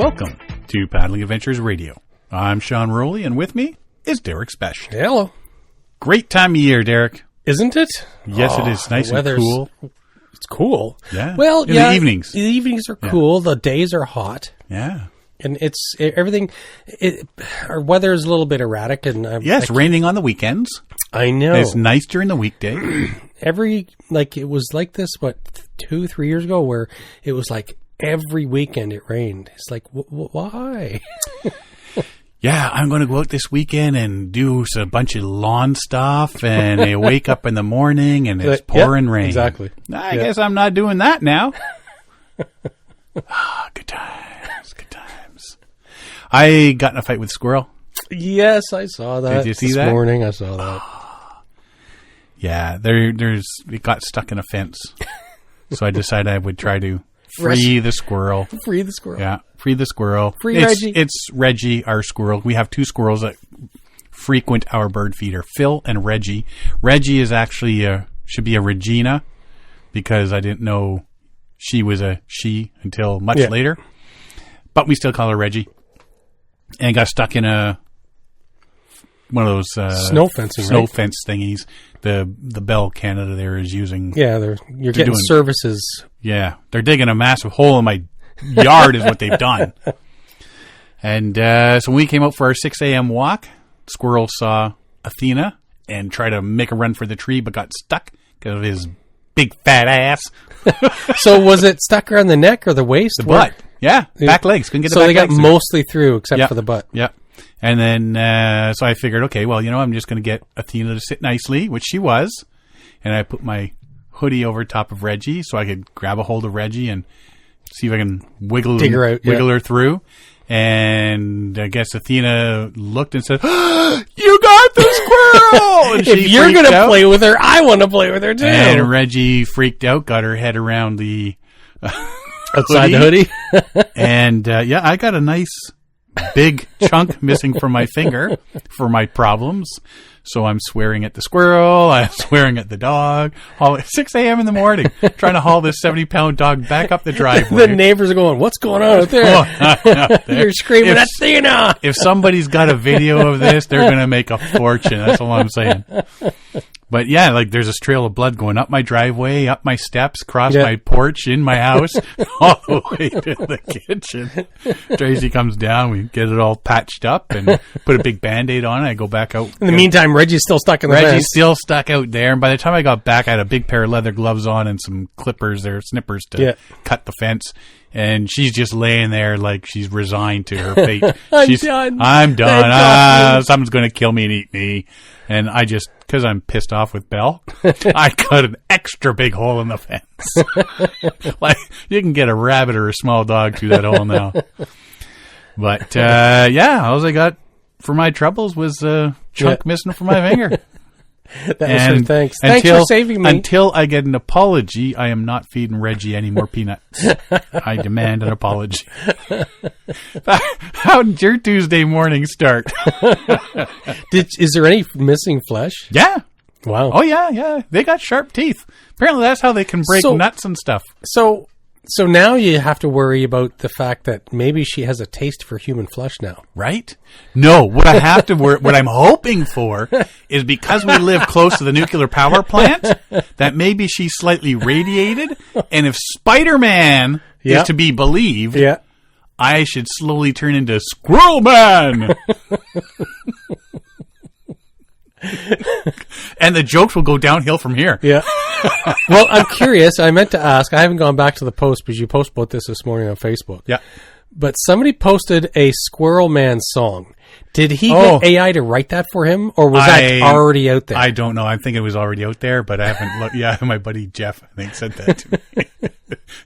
Welcome to Paddling Adventures Radio. I'm Sean Rowley, and with me is Derek Spesh. Hello. Great time of year, Derek. Isn't it? Yes, it is. Nice and cool. It's cool. Yeah. Well, in the evenings. The evenings are cool. The days are hot. Yeah. And it's everything. Our weather is a little bit erratic, and yes, raining on the weekends. I know. It's nice during the weekday. It was like this 2-3 years ago, where it was like every weekend it rained. It's like why? Yeah, I'm going to go out this weekend and do a bunch of lawn stuff, and I wake up in the morning and it's pouring rain. Exactly. I guess I'm not doing that now. Good times, good times. I got in a fight with a squirrel. Yes, I saw that. Did you see that? This morning I saw that. Yeah, it got stuck in a fence. So I decided I would try to free the squirrel. Free the squirrel. Yeah, free the squirrel. Reggie. It's Reggie, our squirrel. We have two squirrels that frequent our bird feeder, Phil and Reggie. Reggie is actually should be a Regina, because I didn't know she was a she until much later. But we still call her Reggie. And got stuck in one of those snow fencing, fence thingies. The Bell Canada there is using. Yeah, you're getting services. Yeah, they're digging a massive hole in my yard is what they've done. And so when we came out for our 6 a.m. walk, squirrel saw Athena and tried to make a run for the tree, but got stuck because of his big fat ass. So was it stuck around the neck or the waist? The butt. Yeah, back legs. Couldn't get the back legs. So they got mostly through except for the butt. Yeah. And then, so I figured, okay, well, I'm just going to get Athena to sit nicely, which she was. And I put my hoodie over top of Reggie so I could grab a hold of Reggie and see if I can wiggle her through. And I guess Athena looked and said, "Oh, you got the squirrel!" And if you're going to play with her, I want to play with her too. And Reggie freaked out, got her head around the outside the hoodie. And I got a nice big chunk missing from my finger for my problems. So I'm swearing at the squirrel. I'm swearing at the dog. All at 6 a.m. in the morning, trying to haul this 70-pound dog back up the driveway. The neighbors are going, "What's going on out there?" You're screaming, "Athena!" If somebody's got a video of this, they're going to make a fortune. That's all I'm saying. But yeah, there's this trail of blood going up my driveway, up my steps, across my porch, in my house, all the way to the kitchen. Tracy comes down, we get it all patched up and put a big Band-Aid on it. I go back out. In the meantime, Reggie's still stuck in the fence. Reggie's still stuck out there. And by the time I got back, I had a big pair of leather gloves on and some snippers to cut the fence. And she's just laying there like she's resigned to her fate. I'm done. Something's going to kill me and eat me. And I just, because I'm pissed off with Belle, I cut an extra big hole in the fence. You can get a rabbit or a small dog through that hole now. But, all I got for my troubles was a chunk missing from my finger. That was thanks. Thanks for saving me. Until I get an apology, I am not feeding Reggie any more peanuts. I demand an apology. How did your Tuesday morning start? Is there any missing flesh? Yeah. Wow. Oh, yeah. They got sharp teeth. Apparently that's how they can break nuts and stuff. So now you have to worry about the fact that maybe she has a taste for human flesh now. Right? No, what I'm hoping for is because we live close to the nuclear power plant, that maybe she's slightly radiated, and if Spider-Man is to be believed, I should slowly turn into Squirrel Man. And the jokes will go downhill from here. Yeah. Well, I'm curious. I meant to ask. I haven't gone back to the post because you posted about this morning on Facebook. Yeah. But somebody posted a Squirrel Man song. Did he get AI to write that for him, or was that already out there? I don't know. I think it was already out there, but I haven't looked. Yeah, my buddy Jeff, I think, said that to me.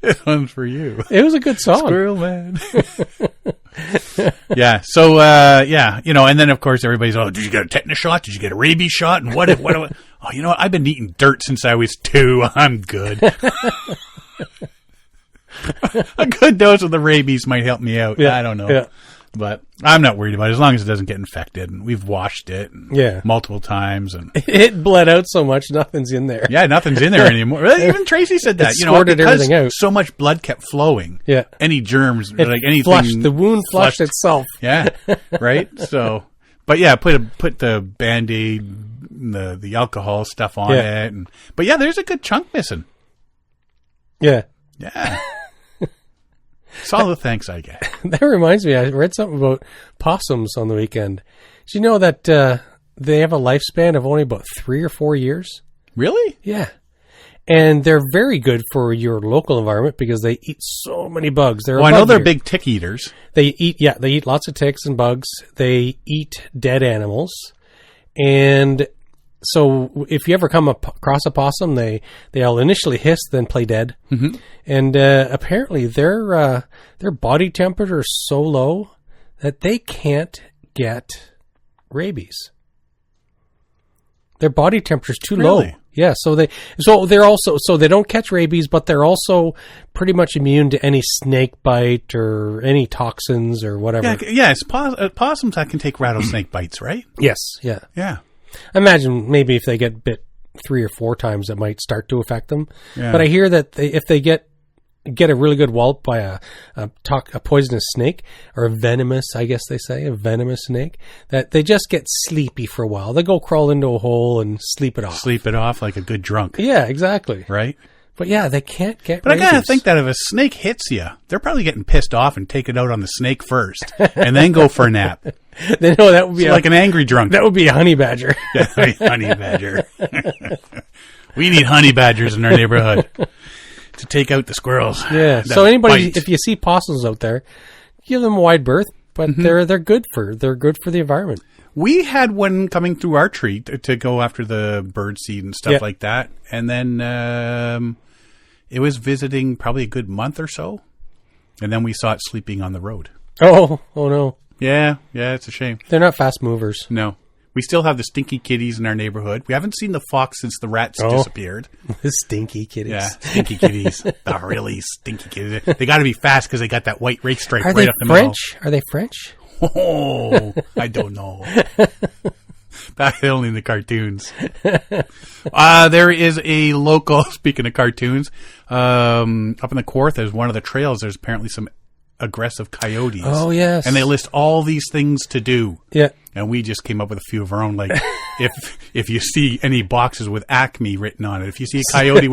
This one's for you. It was a good song. Squirrel Man. Yeah. So, and then, of course, everybody's, did you get a tetanus shot? Did you get a rabies shot? And what? You know what? I've been eating dirt since I was 2. I'm good. A good dose of the rabies might help me out. Yeah, I don't know. Yeah. But I'm not worried about it as long as it doesn't get infected. And we've washed it multiple times. And it bled out so much, nothing's in there. Yeah, nothing's in there anymore. Really, even Tracy said that. Squirted everything out. So much blood kept flowing. Yeah. Any germs, it like anything. Flushed. The wound flushed itself. Yeah. Right? So, but yeah, put the Band-Aid, the alcohol stuff on it. But yeah, there's a good chunk missing. Yeah. Yeah. It's all the thanks I get. That reminds me, I read something about possums on the weekend. Did you know that they have a lifespan of only about 3 or 4 years? Really? Yeah. And they're very good for your local environment because they eat so many bugs. I know they're big tick eaters. They eat lots of ticks and bugs. They eat dead animals. And so if you ever come across a possum, they'll initially hiss, then play dead. Mm-hmm. And apparently their body temperature is so low that they can't get rabies. Their body temperature is too low. Yeah, so they don't catch rabies, but they're also pretty much immune to any snake bite or any toxins or whatever. Yeah, it's possums that can take rattlesnake bites, right? Yes, yeah. Yeah. I imagine maybe if they get bit 3 or 4 times, it might start to affect them. Yeah. But I hear that if they get a really good wallop by a poisonous snake, or a venomous snake, that they just get sleepy for a while. They go crawl into a hole and sleep it off. Sleep it off like a good drunk. Yeah, exactly. Right? But yeah, they can't get But rabies. I gotta think that if a snake hits you, they're probably getting pissed off and take it out on the snake first, and then go for a nap. They know that would be like an angry drunk. That would be a honey badger. Yeah, honey badger. We need honey badgers in our neighborhood to take out the squirrels. Yeah. So anybody, if you see possums out there, give them a wide berth. But they're good for the environment. We had one coming through our tree to go after the bird seed and stuff like that, and then it was visiting probably a good month or so, and then we saw it sleeping on the road. Oh no. Yeah, it's a shame. They're not fast movers. No. We still have the stinky kitties in our neighborhood. We haven't seen the fox since the rats disappeared. The stinky kitties. Yeah, stinky kitties. The really stinky kitties. They got to be fast because they got that white rake stripe right up the middle. Are they French? Oh, I don't know. Back only in the cartoons. There is a local, speaking of cartoons, up in the Kawartha, there's one of the trails. There's apparently some aggressive coyotes. Oh, yes. And they list all these things to do. Yeah. And we just came up with a few of our own, like if you see any boxes with Acme written on it, if you see a coyote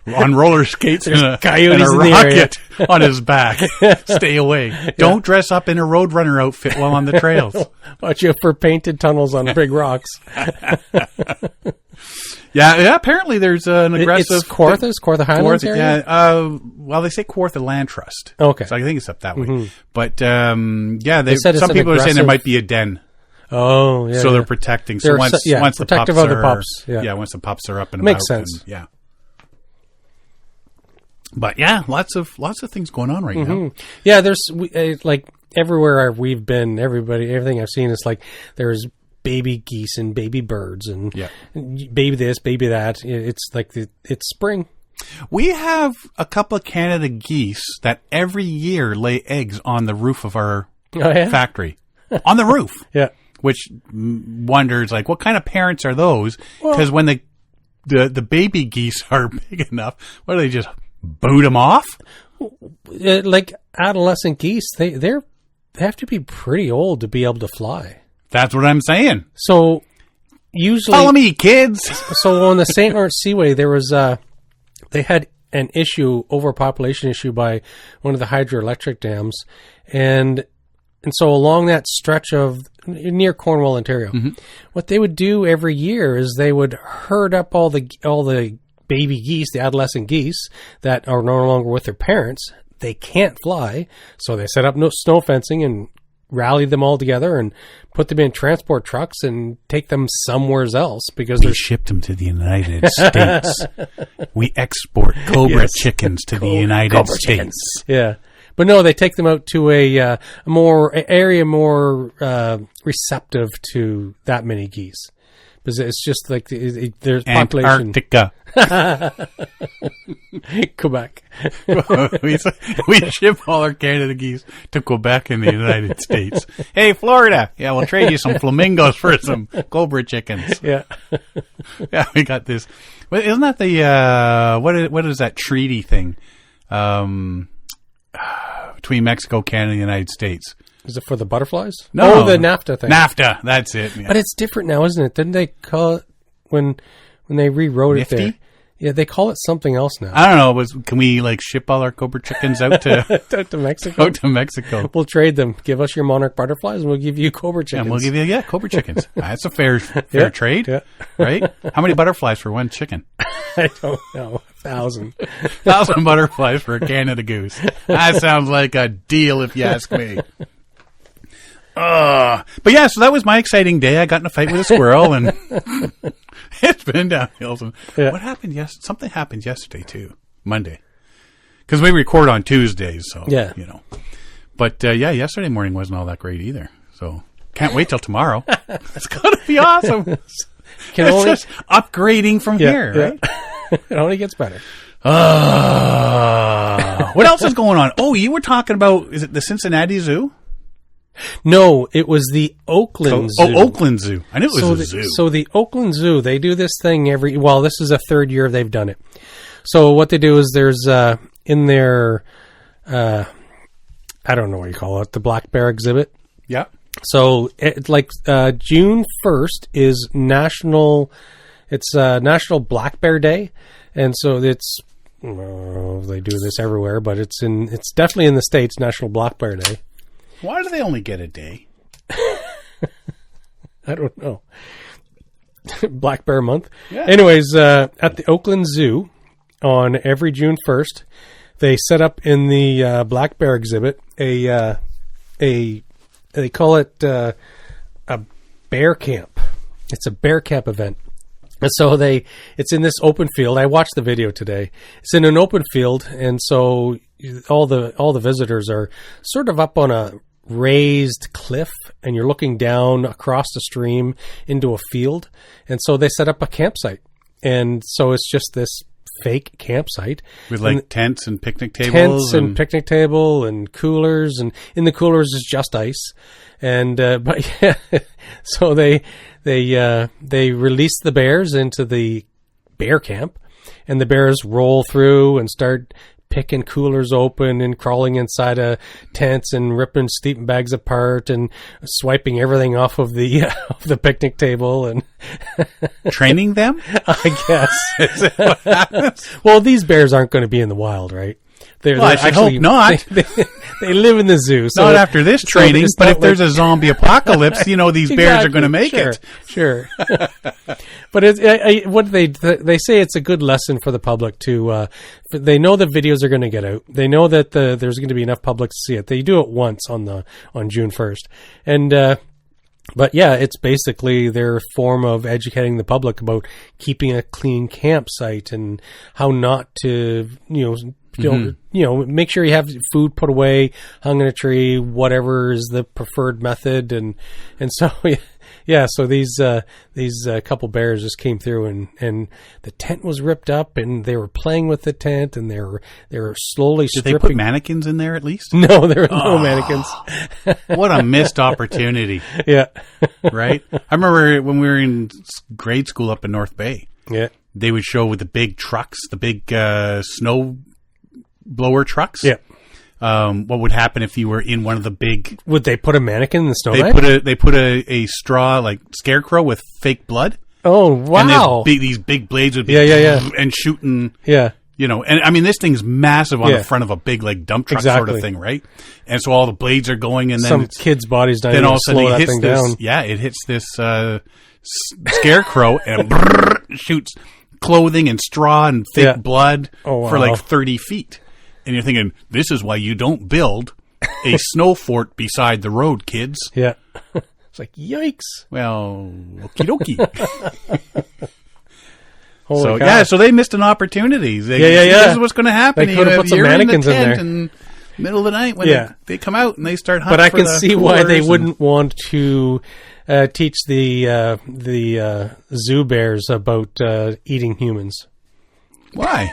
on roller skates and a rocket on his back, stay away. Yeah. Don't dress up in a Roadrunner outfit while on the trails. Watch out for painted tunnels on big rocks. Yeah. Apparently, there's an aggressive. It's Kawartha Highlands area. Yeah. Well, they say Kawartha Land Trust. Okay. So I think it's up that way. Mm-hmm. But some people are saying there might be a den. Oh, yeah. So they're protecting. So once the protective pups of the pups. Yeah. Once the pups are up and makes about. Sense. Yeah. But yeah, lots of things going on right now. Yeah, there's like everywhere we've been, everything I've seen is like there's baby geese and baby birds and baby this, baby that. It's like it's spring. We have a couple of Canada geese that every year lay eggs on the roof of our factory. On the roof. Yeah. Which wonders, like, what kind of parents are those? Because when the baby geese are big enough, what do they just boot them off? Like adolescent geese, they have to be pretty old to be able to fly. That's what I'm saying. So usually, follow me, kids. So on the St. Lawrence Seaway, there was they had an overpopulation issue by one of the hydroelectric dams, and so along that stretch of near Cornwall, Ontario, what they would do every year is they would herd up all the baby geese, the adolescent geese that are no longer with their parents. They can't fly, so they set up snow fencing and rally them all together and put them in transport trucks and take them somewhere else because we shipped them to the United States. We export Cobra chickens to the United States. Chickens. Yeah. But no, they take them out to a area more receptive to that many geese, because it's just like there's population. Antarctica. Quebec. we ship all our Canada geese to Quebec in the United States. Hey, Florida. Yeah, we'll trade you some flamingos for some cobra chickens. Yeah. Yeah, we got this. Isn't that the, what is that treaty thing? Between Mexico, Canada, and the United States. Is it for the butterflies? No. Oh, the NAFTA thing. NAFTA, that's it. Yeah. But it's different now, isn't it? Didn't they call it when they rewrote Nifty? it there? Yeah, they call it something else now. I don't know. Can we ship all our cobra chickens out to Out to Mexico? out to Mexico? We'll trade them. Give us your monarch butterflies, and we'll give you cobra chickens. And we'll give you cobra chickens. That's a fair Yeah, trade, yeah. right? How many butterflies for one chicken? I don't know. 1,000. 1,000 butterflies for a Canada goose. That sounds like a deal, if you ask me. But yeah, so that was my exciting day. I got in a fight with a squirrel, and it's been downhill. Yeah. What happened something happened yesterday too, Monday, because we record on Tuesdays. So Yeah. But yeah, yesterday morning wasn't all that great either. So can't wait till tomorrow. It's gonna be awesome. It's just upgrading from here, right? It only gets better. What else is going on? Oh, you were talking about, is it the Cincinnati Zoo? No, it was the Oakland Zoo. Oh, Oakland Zoo. I knew it was a zoo. So the Oakland Zoo, they do this thing this is a third year they've done it. So what they do is there's in their, I don't know what you call it, the black bear exhibit. Yeah. So June 1st is National Black Bear Day. And so it's, they do this everywhere, but it's definitely in the States, National Black Bear Day. Why do they only get a day? I don't know. Black Bear Month. Yeah. Anyways, at the Oakland Zoo on every June 1st, they set up in the Black Bear exhibit they call it a bear camp. It's a bear camp event. And so it's in this open field. I watched the video today. It's in an open field, and so all the visitors are sort of up on a raised cliff, and you're looking down across the stream into a field. And so they set up a campsite, and so it's just this fake campsite with tents and picnic tables, and picnic table and coolers, and in the coolers is just ice. And but yeah, so they release the bears into the bear camp, and the bears roll through and start picking coolers open and crawling inside of tents and ripping sleeping bags apart and swiping everything off of the picnic table and training them, I guess. Is that what happens? Well, these bears aren't going to be in the wild, right? I should hope not. They live in the zoo. So not after this training, but if there's a zombie apocalypse, these bears are going to make it. Sure. But what they say, it's a good lesson for the public to. They know the videos are going to get out. They know that there's going to be enough public to see it. They do it once on June 1st, and. But yeah, it's basically their form of educating the public about keeping a clean campsite and how not to, make sure you have food put away, hung in a tree, whatever is the preferred method, and so yeah. So these couple bears just came through, and the tent was ripped up, and they were playing with the tent, and they were slowly stripping. Did they put mannequins in there at least? No, there were no mannequins. What a missed opportunity! Yeah, right. I remember when we were in grade school up in North Bay. Yeah, they would show with the big trucks, the big snow blower trucks. Yeah. What would happen if you were in one of the big? Would they put a mannequin in the snow? They put a straw scarecrow with fake blood. Oh wow! And these big blades would be and shooting. Yeah. And I mean this thing's massive on the front of a big dump truck sort of thing, right? And so all the blades are going, and then some kid's body's not then even all of a sudden slow it hits that thing this. down. Yeah, it hits this scarecrow and shoots clothing and straw and fake blood for 30 feet. And you're thinking, this is why you don't build a snow fort beside the road, kids. Yeah. It's like, yikes. Well, okie dokie. Holy cow. So they missed an opportunity. This is what's going to happen. They could have put some mannequins in there. In the middle of the night when they come out and they start hunting. But I can see why they wouldn't want to teach the zoo bears about eating humans. Why?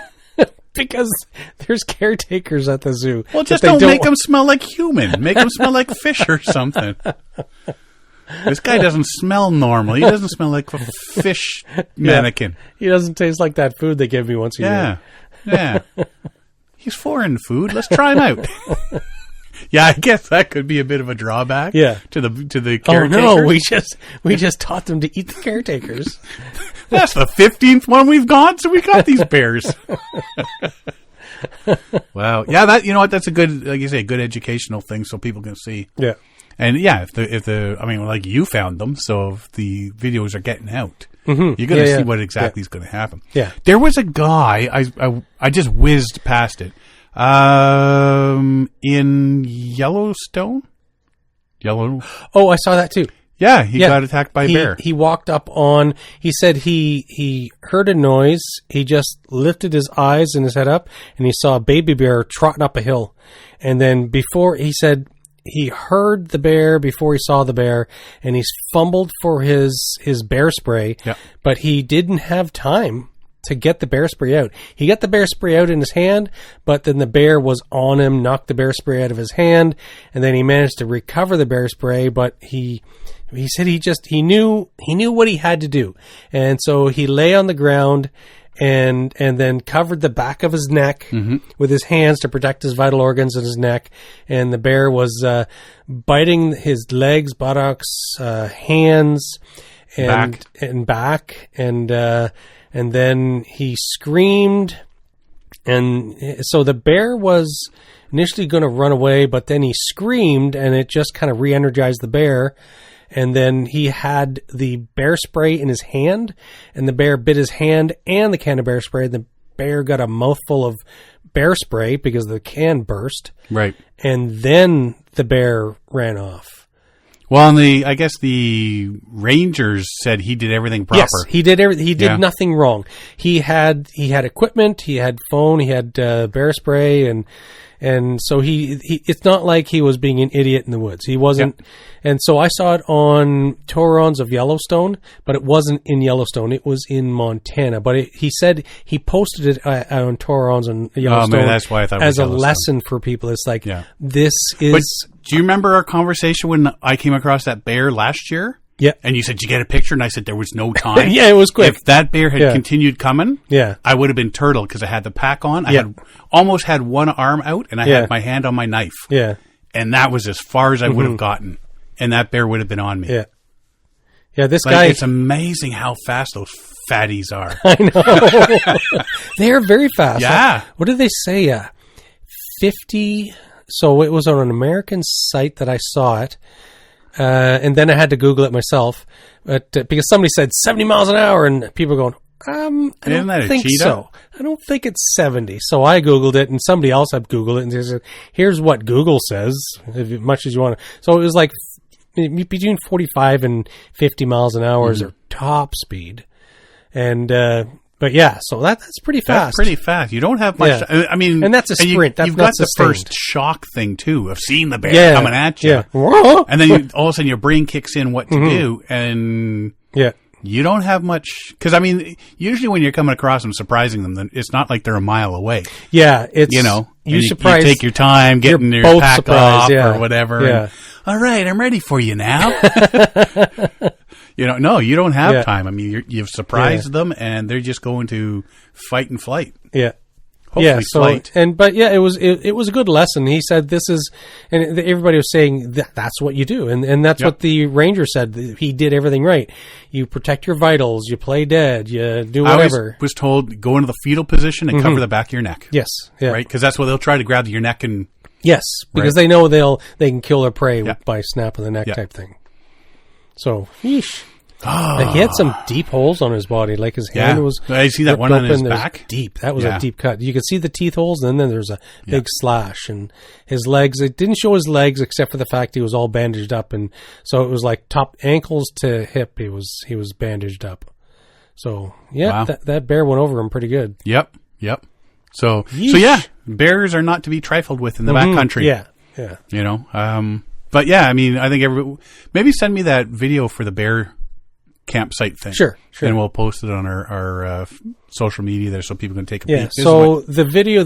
Because there's caretakers at the zoo. Well, just don't make them smell like human. Make them smell like fish or something. This guy doesn't smell normal. He doesn't smell like a fish mannequin. He doesn't taste like that food they give me once a year. Yeah. He's foreign food. Let's try him out. Yeah, I guess that could be a bit of a drawback. Yeah. To the caretakers. Oh no, we just taught them to eat the caretakers. That's the 15th one we've got, so we got these bears. Wow. Yeah, that, you know what, that's a good, like you say, good educational thing so people can see. Yeah. And yeah, if the I mean, like, you found them, so if the videos are getting out, you're going to see what exactly is going to happen. Yeah. There was a guy, I just whizzed past it, in Yellowstone? Oh, I saw that too. Yeah, he got attacked by a bear. He walked up on, he said he heard a noise. He just lifted his eyes and his head up, and he saw a baby bear trotting up a hill. And then before, he said he heard the bear before he saw the bear, and he's fumbled for his bear spray, but he didn't have time to get the bear spray out. He got the bear spray out in his hand, but then the bear was on him, knocked the bear spray out of his hand, and then he managed to recover the bear spray, but he said he knew what he had to do. And so he lay on the ground and then covered the back of his neck with his hands to protect his vital organs in his neck. And the bear was biting his legs, buttocks, hands, and back. And then he screamed. And so the bear was initially going to run away, but then he screamed, and it just kind of re-energized the bear. And then he had the bear spray in his hand, and the bear bit his hand and the can of bear spray. The bear got a mouthful of bear spray because the can burst. Right. And then the bear ran off. Well, and I guess the rangers said he did everything proper. Yes, he did everything. He did nothing wrong. He had equipment, he had phone, he had bear spray, and so he it's not like he was being an idiot in the woods. He wasn't. Yep. And so I saw it on Torons of Yellowstone, but it wasn't in Yellowstone. It was in Montana. But he said he posted it on Torons and Yellowstone. Oh, man, that's why I thought it was as a lesson for people. It's like, this is. But do you remember our conversation when I came across that bear last year? Yeah. And you said, did you get a picture? And I said, there was no time. Yeah, it was quick. If that bear had continued coming, I would have been turtled because I had the pack on. I had almost had one arm out, and I had my hand on my knife. Yeah. And that was as far as I would have gotten. And that bear would have been on me. Yeah. Yeah, this guy... It's amazing how fast those fatties are. I know. They are very fast. Yeah. What did they say? 50... So it was on an American site that I saw it. And then I had to Google it myself, but because somebody said 70 miles an hour, and people going, I don't think so. I don't think it's 70. So I Googled it, and somebody else had Googled it, and they said, here's what Google says, as much as you want to. So it was like between 45 and 50 miles an hour is their top speed. And, but yeah, so that's pretty fast. That's pretty fast. You don't have much. Yeah. I mean, and that's a sprint. You've got the first shock thing too of seeing the bear coming at you, and then all of a sudden your brain kicks in what to do, and you don't have much. Because I mean, usually when you're coming across them, surprising them, then it's not like they're a mile away. Yeah, it's you take your time getting your pack off or whatever. Yeah. And, all right, I'm ready for you now. No, you don't have time. I mean, you've surprised them, and they're just going to fight and flight. Yeah, hopefully flight. It was a good lesson. He said this is, and everybody was saying that's what you do, and that's what the ranger said. He did everything right. You protect your vitals. You play dead. You do whatever. I was told go into the fetal position and cover the back of your neck. Yes, right, because that's what they'll try to grab your neck and. Yes, because they know they can kill their prey by snapping the neck type thing. So, yeesh. He had some deep holes on his body, like his hand was. I see that one on his back. Deep. That was a deep cut. You could see the teeth holes, and then there's a big slash. And his legs, it didn't show his legs except for the fact he was all bandaged up, and so it was like top ankles to hip. He was bandaged up. So that bear went over him pretty good. Yep. So bears are not to be trifled with in the backcountry. Yeah. But yeah, I mean, I think maybe send me that video for the bear campsite thing. Sure. And we'll post it on our social media there so people can take a peek. So the video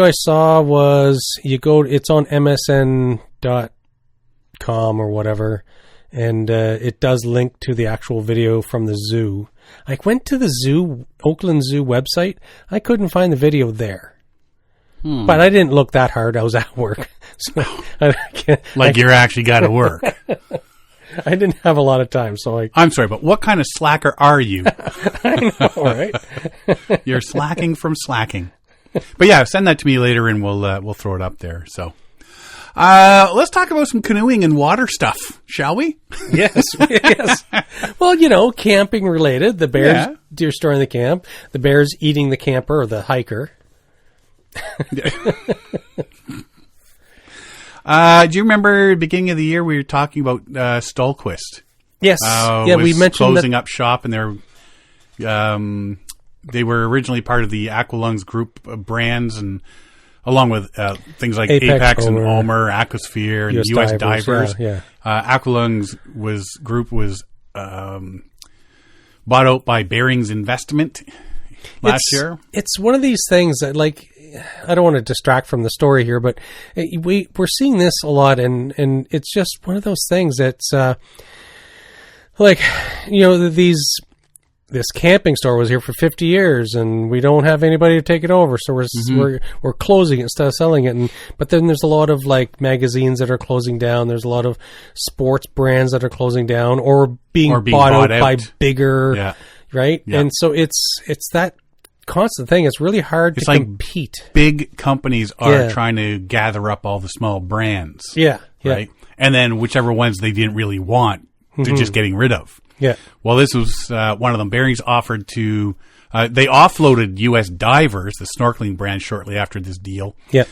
I saw was it's on MSN.com or whatever, and it does link to the actual video from the zoo. I went to the Oakland Zoo website. I couldn't find the video there. But I didn't look that hard. I was at work. So you're actually got to work. I didn't have a lot of time, so I'm sorry, but what kind of slacker are you? I know, right? You're slacking from slacking. But yeah, send that to me later, and we'll throw it up there. So, let's talk about some canoeing and water stuff, shall we? Yes. Well, camping related. The bears destroying the camp. The bears eating the camper or the hiker. Do you remember at the beginning of the year we were talking about Stohlquist? Yes. We mentioned closing up shop, and they were originally part of the Aqualungs group of brands, and along with things like Apex and Omer, Aquasphere, and US Divers. Aqualungs group was bought out by Bearings Investment last year. It's one of these things that, I don't want to distract from the story here, but we're seeing this a lot, and it's just one of those things that's this camping store was here for 50 years, and we don't have anybody to take it over, so we're closing it instead of selling it. But then there's a lot of magazines that are closing down. There's a lot of sports brands that are closing down or being bought out by bigger, right? Yeah. And so it's that constant thing. It's really hard to compete. Big companies are trying to gather up all the small brands. Yeah. Right? And then whichever ones they didn't really want, they're just getting rid of. Yeah. Well, this was one of them. Bearings offered to... they offloaded US Divers, the snorkeling brand, shortly after this deal. Yeah.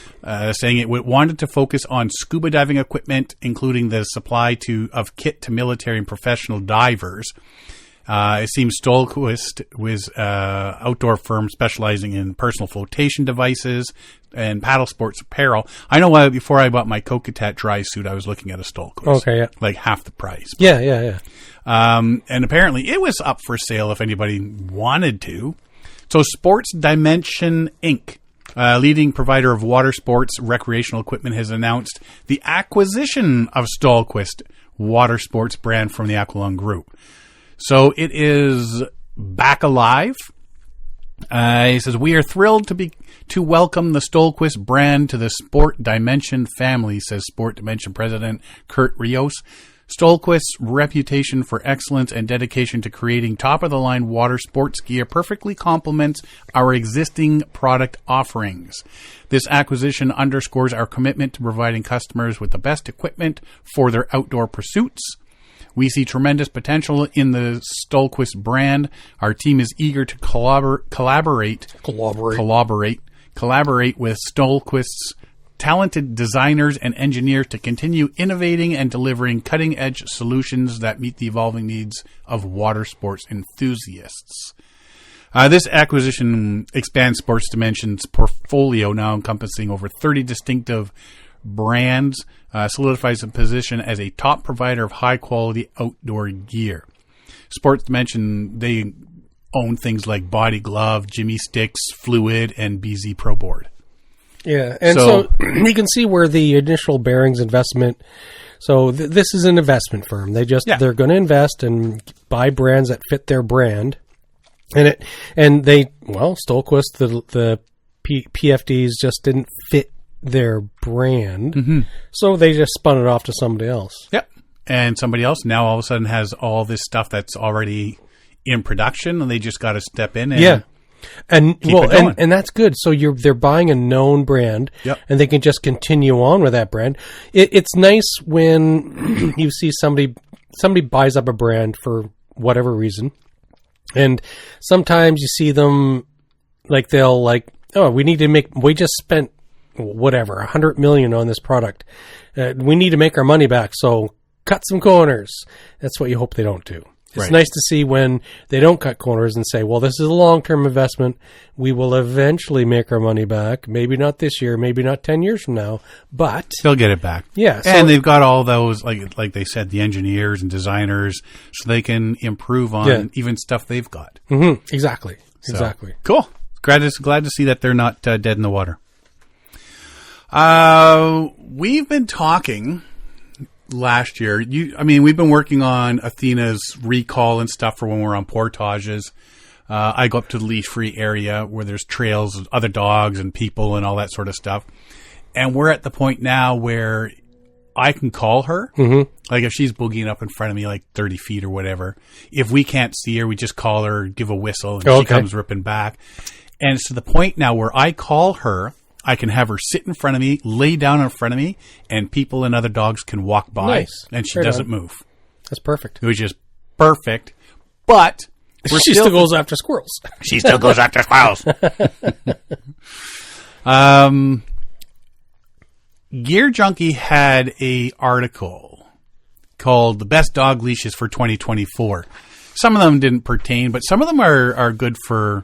Saying it wanted to focus on scuba diving equipment, including the supply of kit to military and professional divers. It seems Stohlquist was an outdoor firm specializing in personal flotation devices and paddle sports apparel. I know before I bought my Kokatat dry suit, I was looking at a Stohlquist. Okay, yeah. Half the price. Yeah. And apparently it was up for sale if anybody wanted to. So Sports Dimension Inc., leading provider of water sports recreational equipment, has announced the acquisition of Stohlquist water sports brand from the Aqualung Group. So it is back alive. He says, we are thrilled to welcome the Stohlquist brand to the Sport Dimension family, says Sport Dimension President Kurt Rios. Stohlquist's reputation for excellence and dedication to creating top-of-the-line water sports gear perfectly complements our existing product offerings. This acquisition underscores our commitment to providing customers with the best equipment for their outdoor pursuits. We see tremendous potential in the Stohlquist brand. Our team is eager to collaborate with Stohlquist's talented designers and engineers to continue innovating and delivering cutting-edge solutions that meet the evolving needs of water sports enthusiasts. This acquisition expands Sports Dimension's portfolio, now encompassing over 30 distinctive brands, solidifies a position as a top provider of high-quality outdoor gear. Sports Dimension, they own things like Body Glove, Jimmy Sticks, Fluid, and BZ Pro Board. Yeah, and so you can see where the initial Bearings investment. So this is an investment firm. They're going to invest and buy brands that fit their brand, and Stohlquist, the PFDs just didn't fit their brand, so they just spun it off to somebody else. Yep, and somebody else now all of a sudden has all this stuff that's already in production, and they just got to step in and and that's good. So they're buying a known brand, and they can just continue on with that brand. It's nice when you see somebody buys up a brand for whatever reason, and sometimes you see them we just spent whatever $100 million on this product. We need to make our money back, so cut some corners. That's what you hope they don't do. It's nice to see when they don't cut corners and say, well, this is a long-term investment. We will eventually make our money back. Maybe not this year, maybe not 10 years from now, but they'll get it back. Yeah. So, and they've got all those, like they said, the engineers and designers, so they can improve on even stuff they've got. Mm-hmm. Exactly. Exactly. Cool. Glad to see that they're not dead in the water. We've been talking last year. We've been working on Athena's recall and stuff for when we're on portages. I go up to the leash-free area where there's trails of other dogs and people and all that sort of stuff. And we're at the point now where I can call her. Mm-hmm. Like if she's boogieing up in front of me like 30 feet or whatever. If we can't see her, we just call her, give a whistle, and she comes ripping back. And it's to the point now where I call her, I can have her sit in front of me, lay down in front of me, and people and other dogs can walk by, and she doesn't move. That's perfect. It was just perfect, but she still goes after squirrels. She still goes after squirrels. Gear Junkie had a article called "The Best Dog Leashes for 2024." Some of them didn't pertain, but some of them are good for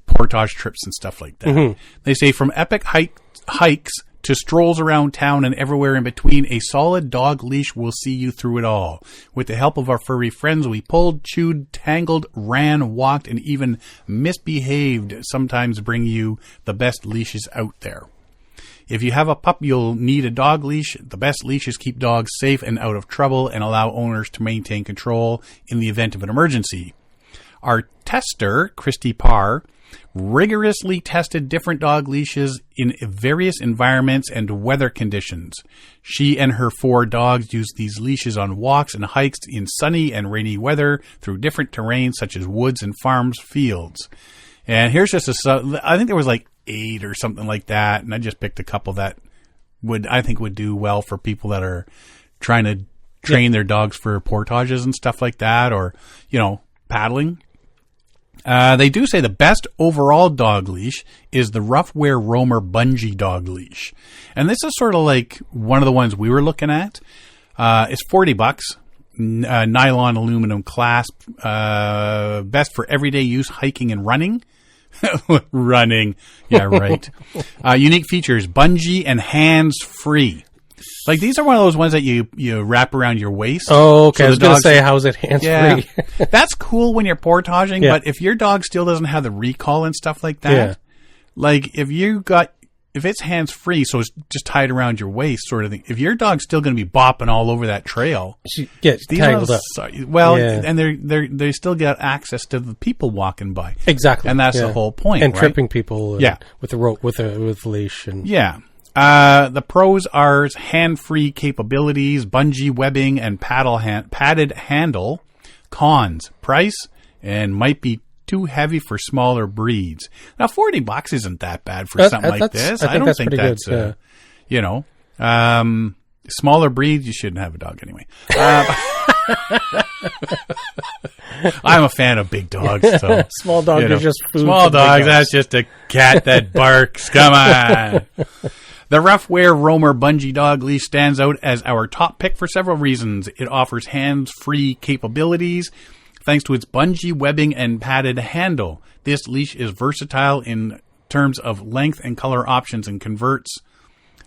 portage trips and stuff like that. Mm-hmm. They say from epic hikes to strolls around town and everywhere in between, a solid dog leash will see you through it all. With the help of our furry friends, we pulled, chewed, tangled, ran, walked, and even misbehaved, sometimes bring you the best leashes out there. If you have a pup, you'll need a dog leash. The best leashes keep dogs safe and out of trouble and allow owners to maintain control in the event of an emergency. Our tester, Christy Parr, rigorously tested different dog leashes in various environments and weather conditions. She and her 4 dogs use these leashes on walks and hikes in sunny and rainy weather through different terrains such as woods and farms, fields. And here's just I think there was like 8 or something like that, and I just picked a couple that I think would do well for people that are trying to train their dogs for portages and stuff like that, or, paddling. They do say the best overall dog leash is the Rough Wear Roamer Bungee dog leash. And this is sort of like one of the ones we were looking at. It's $40. Nylon aluminum clasp. Best for everyday use, hiking and running. Running. Yeah, right. Unique features, bungee and hands-free. Like, these are one of those ones that you wrap around your waist. Oh, okay. So I was going to say, how is it hands-free? Yeah. That's cool when you're portaging, but if your dog still doesn't have the recall and stuff like that, like, if it's hands-free, so it's just tied around your waist sort of thing, if your dog's still going to be bopping all over that trail, she gets tangled up. And they still get access to the people walking by. Exactly. And that's the whole point, and right? tripping people with the rope, with a leash. And the pros are hand-free capabilities, bungee webbing, and padded handle. Cons, price, and might be too heavy for smaller breeds. Now, $40 isn't that bad for something like this. I don't think that's good. Smaller breeds, you shouldn't have a dog anyway. I'm a fan of big dogs. So, small dogs are just food. Small dogs, that's just a cat that barks. Come on. The Rough Wear Roamer Bungee Dog Leash stands out as our top pick for several reasons. It offers hands-free capabilities thanks to its bungee webbing and padded handle. This leash is versatile in terms of length and color options and converts,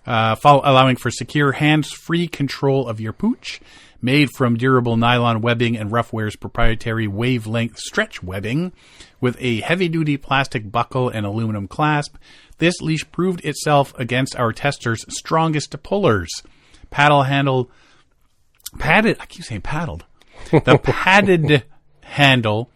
allowing for secure hands-free control of your pooch. Made from durable nylon webbing and Rough Wear's proprietary wavelength stretch webbing with a heavy-duty plastic buckle and aluminum clasp, this leash proved itself against our testers' strongest pullers. I keep saying paddled. The padded handle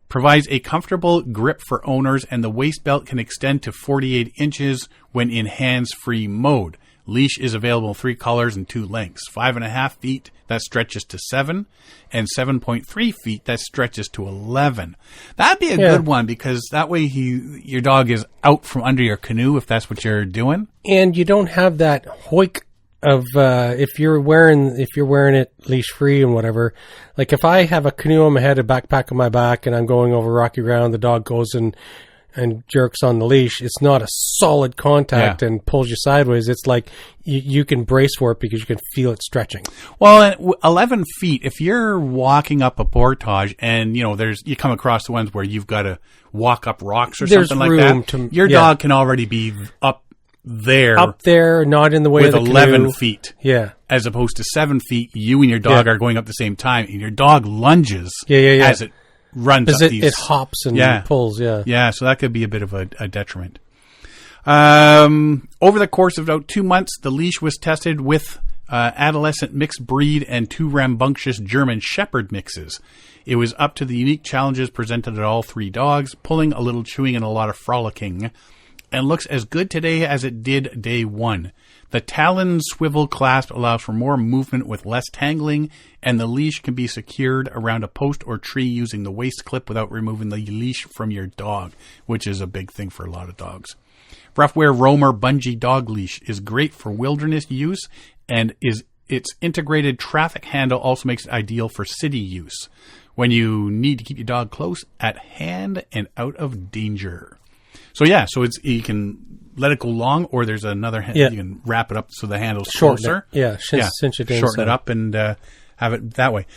provides a comfortable grip for owners, and the waist belt can extend to 48 inches when in hands-free mode. Leash is available in 3 colors and 2 lengths. 5.5 feet that stretches to 7, and 7.3 feet that stretches to 11. That'd be a good one, because that way your dog is out from under your canoe if that's what you're doing. And you don't have that hoik of if you're wearing it leash free and whatever. Like if I have a canoe on my head, a backpack on my back, and I'm going over rocky ground, the dog goes and and jerks on the leash, it's not a solid contact and pulls you sideways. It's like you can brace for it because you can feel it stretching. Well, at 11 feet, if you're walking up a portage and, you come across the ones where you've got to walk up rocks or something like that, your dog can already be up there, not in the way with of the 11 canoe. feet. Yeah. As opposed to 7 feet, you and your dog are going up the same time, and your dog lunges as it runs up these. It hops and pulls, Yeah, so that could be a bit of a detriment. Over the course of about 2 months, the leash was tested with adolescent mixed breed and 2 rambunctious German Shepherd mixes. It was up to the unique challenges presented at all 3 dogs, pulling, a little chewing, and a lot of frolicking, and looks as good today as it did day 1. The talon swivel clasp allows for more movement with less tangling, and the leash can be secured around a post or tree using the waist clip without removing the leash from your dog, which is a big thing for a lot of dogs. Roughwear Roamer Bungee Dog Leash is great for wilderness use, and its integrated traffic handle also makes it ideal for city use, when you need to keep your dog close at hand and out of danger. So you can let it go long, or there's another you can wrap it up so the handle's closer. Cinch it in. Shorten it up and have it that way.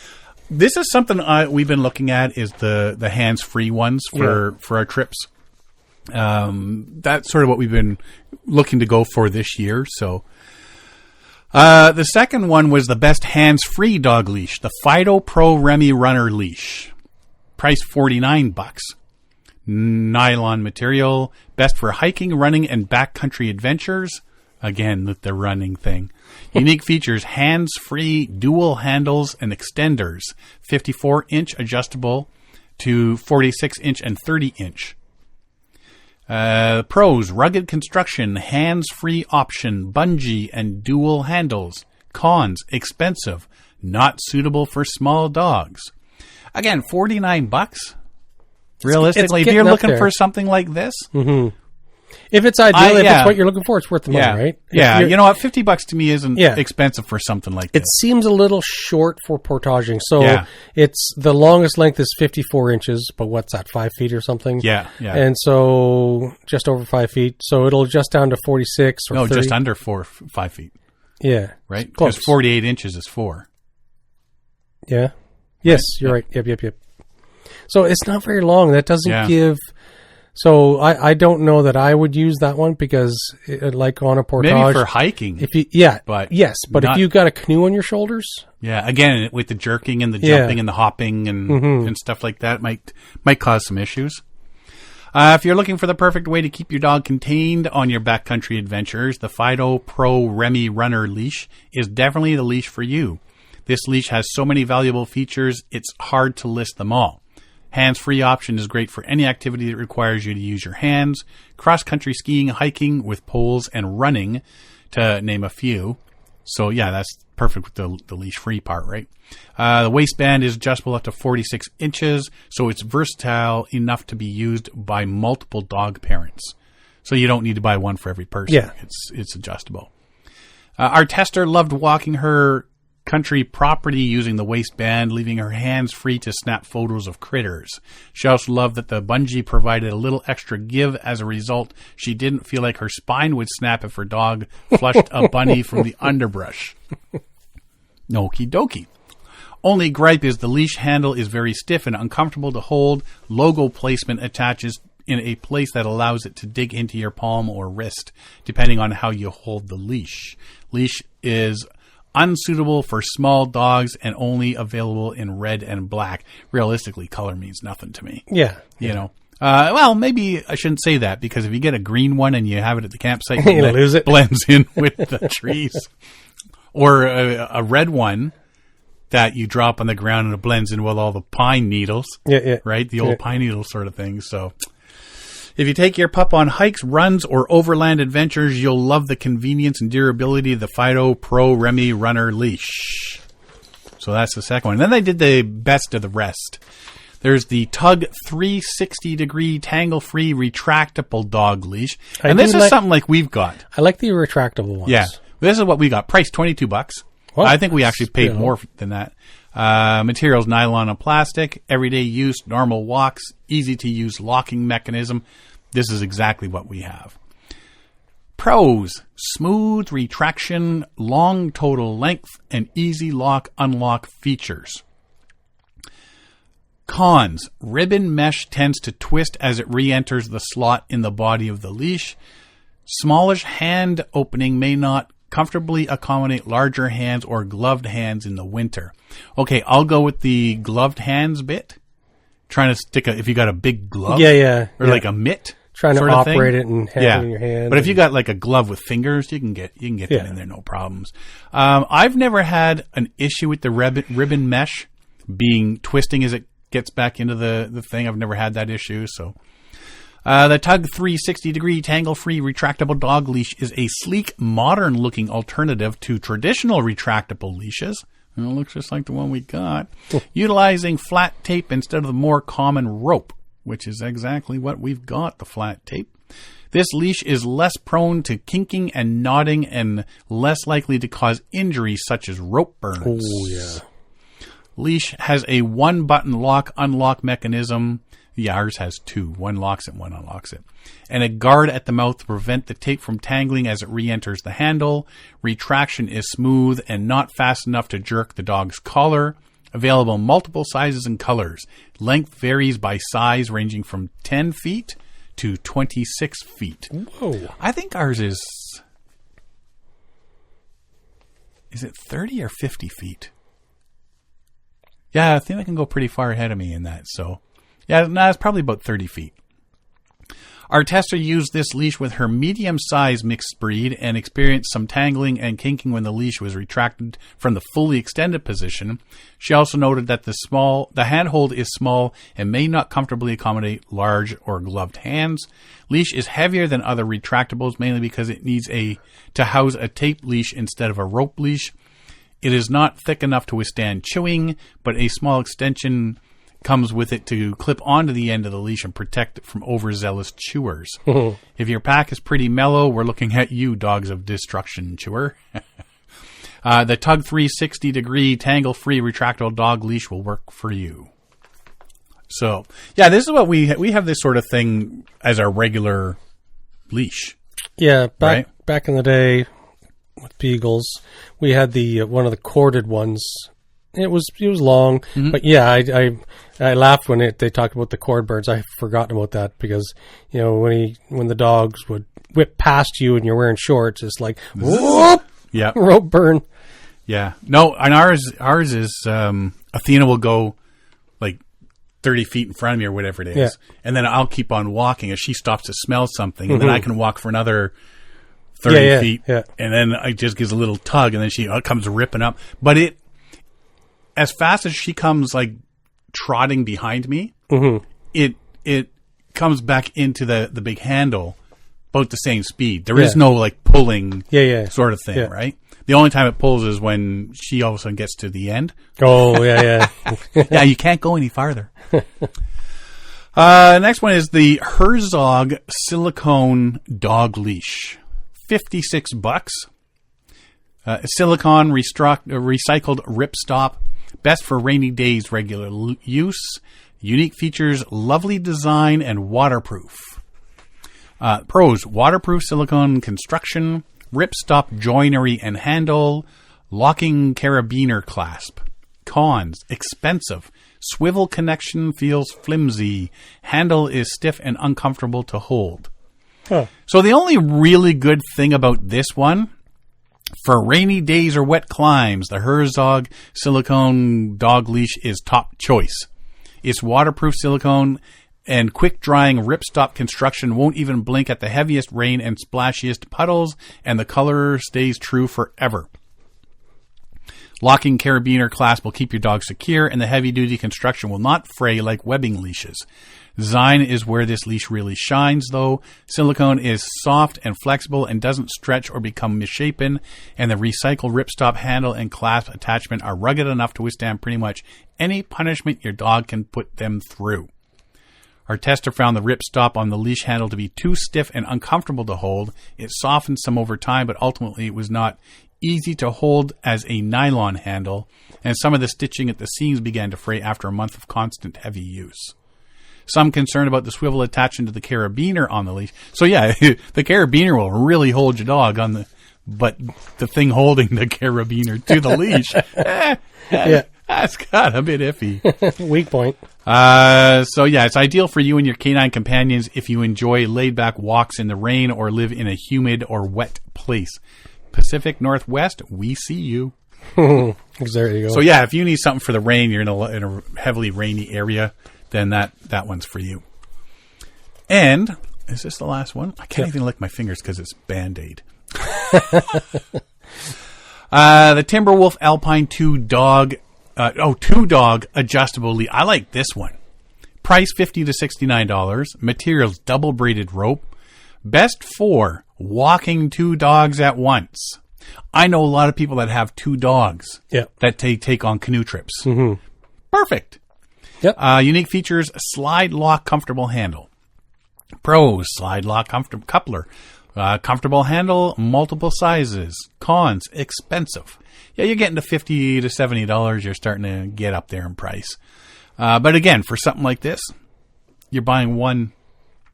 This is something we've been looking at, is the hands-free ones for our trips. That's sort of what we've been looking to go for this year. So the second one was the best hands-free dog leash, the Fido Pro Remy Runner Leash. Price $49. Nylon material, best for hiking, running, and backcountry adventures. Again, the running thing. Unique features: hands-free, dual handles, and extenders. 54-inch adjustable to 46-inch and 30-inch. Pros: rugged construction, hands-free option, bungee, and dual handles. Cons: expensive, not suitable for small dogs. Again, $49. Realistically, if you're looking for something like this, if it's ideal, if it's what you're looking for, it's worth the money, right? Yeah, what, $50 to me isn't expensive for something like this. It seems a little short for portaging. So it's the longest length is 54 inches, but what's that, 5 feet or something? Yeah. And so just over 5 feet. So it'll adjust down to 46 or 30. Just under 5 feet. Yeah. Right? Because 48 inches is 4. Yeah. Yes, you're right. Yep. So it's not very long. That doesn't give... So I don't know that I would use that one because, like on a portage... Maybe for hiking. But if you've got a canoe on your shoulders... Yeah, again, with the jerking and the jumping and the hopping and stuff like that, might cause some issues. If you're looking for the perfect way to keep your dog contained on your backcountry adventures, the Fido Pro Remy Runner Leash is definitely the leash for you. This leash has so many valuable features, it's hard to list them all. Hands-free option is great for any activity that requires you to use your hands. Cross-country skiing, hiking with poles, and running, to name a few. So, that's perfect with the leash-free part, right? The waistband is adjustable up to 46 inches, so it's versatile enough to be used by multiple dog parents. So you don't need to buy one for every person. Yeah. It's adjustable. Our tester loved walking her country property using the waistband, leaving her hands free to snap photos of critters. She also loved that the bungee provided a little extra give. As a result, she didn't feel like her spine would snap if her dog flushed a bunny from the underbrush. Okie dokie. Only gripe is the leash handle is very stiff and uncomfortable to hold. Logo placement attaches in a place that allows it to dig into your palm or wrist, depending on how you hold the leash. Leash is unsuitable for small dogs and only available in red and black. Realistically, color means nothing to me. Yeah. Well, maybe I shouldn't say that, because if you get a green one and you have it at the campsite, you lose it. Blends in with the trees. Or a red one that you drop on the ground and it blends in with all the pine needles. Yeah. Right? The old pine needle sort of thing. So if you take your pup on hikes, runs, or overland adventures, you'll love the convenience and durability of the Fido Pro Remy Runner Leash. So that's the second one. And then they did the best of the rest. There's the Tug 360-degree tangle-free retractable dog leash. And this is something like we've got. I like the retractable ones. Yeah. This is what we got. Price $22. Well, I think we actually paid more than that. Materials, nylon and plastic. Everyday use, normal walks, easy to use locking mechanism. this is exactly what we have. Pros: smooth retraction, long total length, and easy lock-unlock features. Cons: ribbon mesh tends to twist as it re-enters the slot in the body of the leash. Smallish hand opening may not comfortably accommodate larger hands or gloved hands in the winter. Okay, I'll go with the gloved hands bit. Trying to stick if you got a big glove. Or like a mitt. Trying to operate it and have it in your hand. But if you got like a glove with fingers, you can get that in there, no problems. I've never had an issue with the ribbon mesh being twisting as it gets back into the thing. I've never had that issue. So the Tug 360-degree tangle-free retractable dog leash is a sleek, modern-looking alternative to traditional retractable leashes. It looks just like the one we got. Utilizing flat tape instead of the more common rope, which is exactly what we've got, the flat tape. This leash is less prone to kinking and knotting and less likely to cause injuries such as rope burns. Oh, yeah. Leash has a one-button lock-unlock mechanism. Yeah, ours has two. One locks it, one unlocks it. And a guard at the mouth to prevent the tape from tangling as it re-enters the handle. Retraction is smooth and not fast enough to jerk the dog's collar. Available in multiple sizes and colors. Length varies by size, ranging from 10 feet to 26 feet. Whoa. I think ours is it 30 or 50 feet? Yeah, I think I can go pretty far ahead of me in that. So, yeah, no, it's probably about 30 feet. Our tester used this leash with her medium-sized mixed breed and experienced some tangling and kinking when the leash was retracted from the fully extended position. She also noted that the handhold is small and may not comfortably accommodate large or gloved hands. Leash is heavier than other retractables, mainly because it needs to house a tape leash instead of a rope leash. It is not thick enough to withstand chewing, but a small extension comes with it to clip onto the end of the leash and protect it from overzealous chewers. If your pack is pretty mellow, we're looking at you, dogs of destruction chewer. The Tug 360-degree tangle-free retractable dog leash will work for you. So, yeah, this is what we have this sort of thing as our regular leash. Yeah, back in the day with beagles, we had the one of the corded ones. It was long, but yeah, I laughed when they talked about the cord burns. I had forgotten about that because when the dogs would whip past you and you're wearing shorts, it's like whoop, yeah, rope burn. Yeah, no, and ours is Athena will go like 30 feet in front of me or whatever it is, and then I'll keep on walking as she stops to smell something, and then I can walk for another 30 feet, and then I just gives a little tug, and then she comes ripping up, but as fast as she comes, like, trotting behind me, it comes back into the big handle about the same speed. There is no, like, pulling sort of thing, right? The only time it pulls is when she all of a sudden gets to the end. Oh, yeah. Yeah, you can't go any farther. Next one is the Herzog silicone dog leash. $56. Silicone recycled ripstop. Best for rainy days, regular use. Unique features, lovely design, and waterproof. Pros: waterproof silicone construction, ripstop joinery and handle, locking carabiner clasp. Cons: expensive. Swivel connection feels flimsy. Handle is stiff and uncomfortable to hold. So the only really good thing about this one, for rainy days or wet climbs, the Herzog silicone dog leash is top choice. Its waterproof silicone and quick-drying ripstop construction won't even blink at the heaviest rain and splashiest puddles, and the color stays true forever. Locking carabiner clasp will keep your dog secure, and the heavy-duty construction will not fray like webbing leashes. Design is where this leash really shines, though. Silicone is soft and flexible and doesn't stretch or become misshapen, and the recycled ripstop handle and clasp attachment are rugged enough to withstand pretty much any punishment your dog can put them through. Our tester found the ripstop on the leash handle to be too stiff and uncomfortable to hold. It softened some over time, but ultimately it was not easy to hold as a nylon handle, and some of the stitching at the seams began to fray after a month of constant heavy use. Some concerned about the swivel attaching to the carabiner on the leash. So yeah, the carabiner will really hold your dog but the thing holding the carabiner to the leash, that's got a bit iffy. Weak point. So yeah, it's ideal for you and your canine companions if you enjoy laid-back walks in the rain or live in a humid or wet place. Pacific Northwest, we see you. There you go. So yeah, if you need something for the rain, you're in a heavily rainy area, then that one's for you. And is this the last one? I can't even lick my fingers because it's Band-Aid. The Timberwolf Alpine 2-dog adjustable lead. I like this one. Price $50 to $69. Materials double braided rope. Best for walking 2 dogs at once. I know a lot of people that have 2 dogs that take on canoe trips. Mm-hmm. Perfect. Yep. Unique features: slide lock, comfortable handle. Pros: slide lock, coupler. Comfortable handle, multiple sizes. Cons: expensive. Yeah, you're getting to $50 to $70. You're starting to get up there in price. But again, for something like this, you're buying 1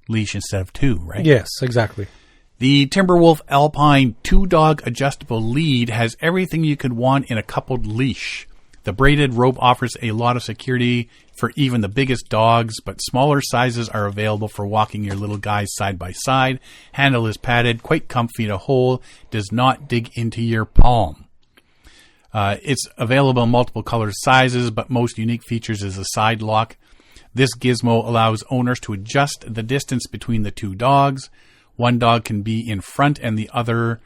leash instead of 2, right? Yes, exactly. The Timberwolf Alpine 2-dog adjustable lead has everything you could want in a coupled leash. The braided rope offers a lot of security for even the biggest dogs, but smaller sizes are available for walking your little guys side by side. Handle is padded, quite comfy to hold, does not dig into your palm. It's available in multiple color sizes, but most unique features is a side lock. This gizmo allows owners to adjust the distance between the 2 dogs. One dog can be in front and the other,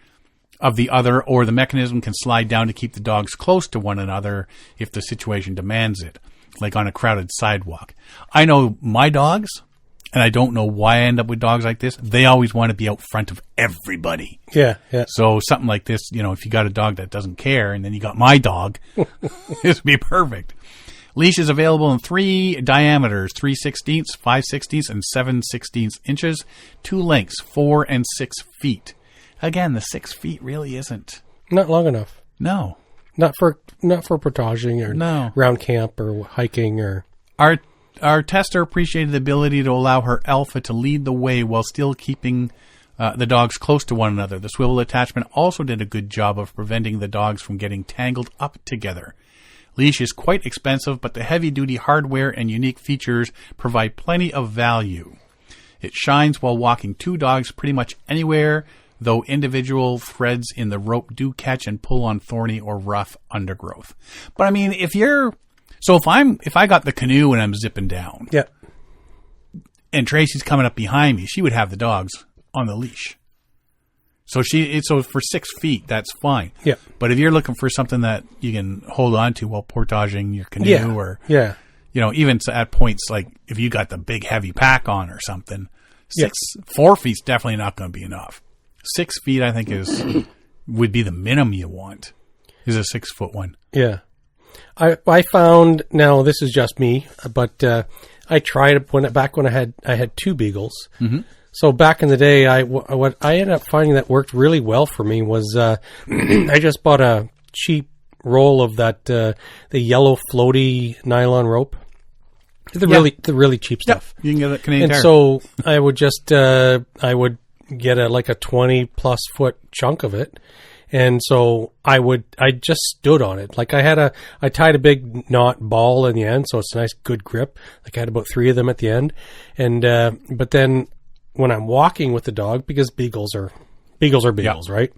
or the mechanism can slide down to keep the dogs close to one another if the situation demands it, like on a crowded sidewalk. I know my dogs, and I don't know why I end up with dogs like this. They always want to be out front of everybody. Yeah. So something like this, if you got a dog that doesn't care, and then you got my dog, this would be perfect. Leash is available in 3 diameters, 3/16, 5/16, and 7/16 inches. 2 lengths, 4 and 6 feet. Again, the 6 feet really isn't. Not long enough. No. Not for portaging or round camp or hiking or. Our tester appreciated the ability to allow her alpha to lead the way while still keeping the dogs close to one another. The swivel attachment also did a good job of preventing the dogs from getting tangled up together. Leash is quite expensive, but the heavy-duty hardware and unique features provide plenty of value. It shines while walking 2 dogs pretty much anywhere, though individual threads in the rope do catch and pull on thorny or rough undergrowth. But I mean, if I got the canoe and I'm zipping down, and Tracy's coming up behind me, she would have the dogs on the leash. So for 6 feet, that's fine. Yeah. But if you're looking for something that you can hold on to while portaging your canoe, or even at points like if you got the big heavy pack on or something, 4 feet's definitely not going to be enough. 6 feet, I think, would be the minimum you want. Is a 6 foot one. Yeah. I found, now this is just me, but I tried it back when I had 2 beagles. Mm-hmm. So back in the day, what I ended up finding that worked really well for me was I just bought a cheap roll of the yellow floaty nylon rope. The really cheap stuff. You can get it Canadian Tire. And so I would just I would get a 20+ foot chunk of it. And so I just stood on it. Like I tied a big knot ball in the end, so it's a nice good grip. Like I had about 3 of them at the end. And, but then when I'm walking with the dog, because beagles are beagles, right?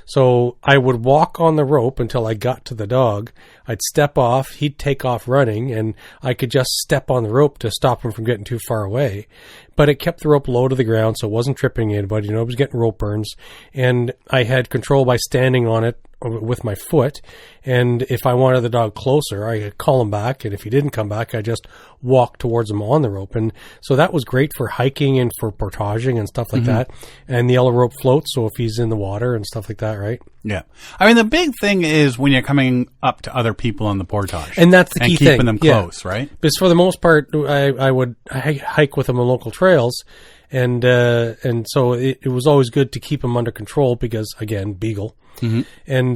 So I would walk on the rope until I got to the dog. I'd step off, he'd take off running, and I could just step on the rope to stop him from getting too far away. But it kept the rope low to the ground, so it wasn't tripping anybody. It was getting rope burns. And I had control by standing on it with my foot. And if I wanted the dog closer, I could call him back. And if he didn't come back, I just walk towards him on the rope. And so that was great for hiking and for portaging and stuff like that. And the yellow rope floats, so if he's in the water and stuff like that, right? Yeah. I mean, the big thing is when you're coming up to other people on the portage. And that's the key thing. And keeping them close, right? Because for the most part, I would hike with them on local trails. And so it was always good to keep him under control because, again, beagle. Mm-hmm. And,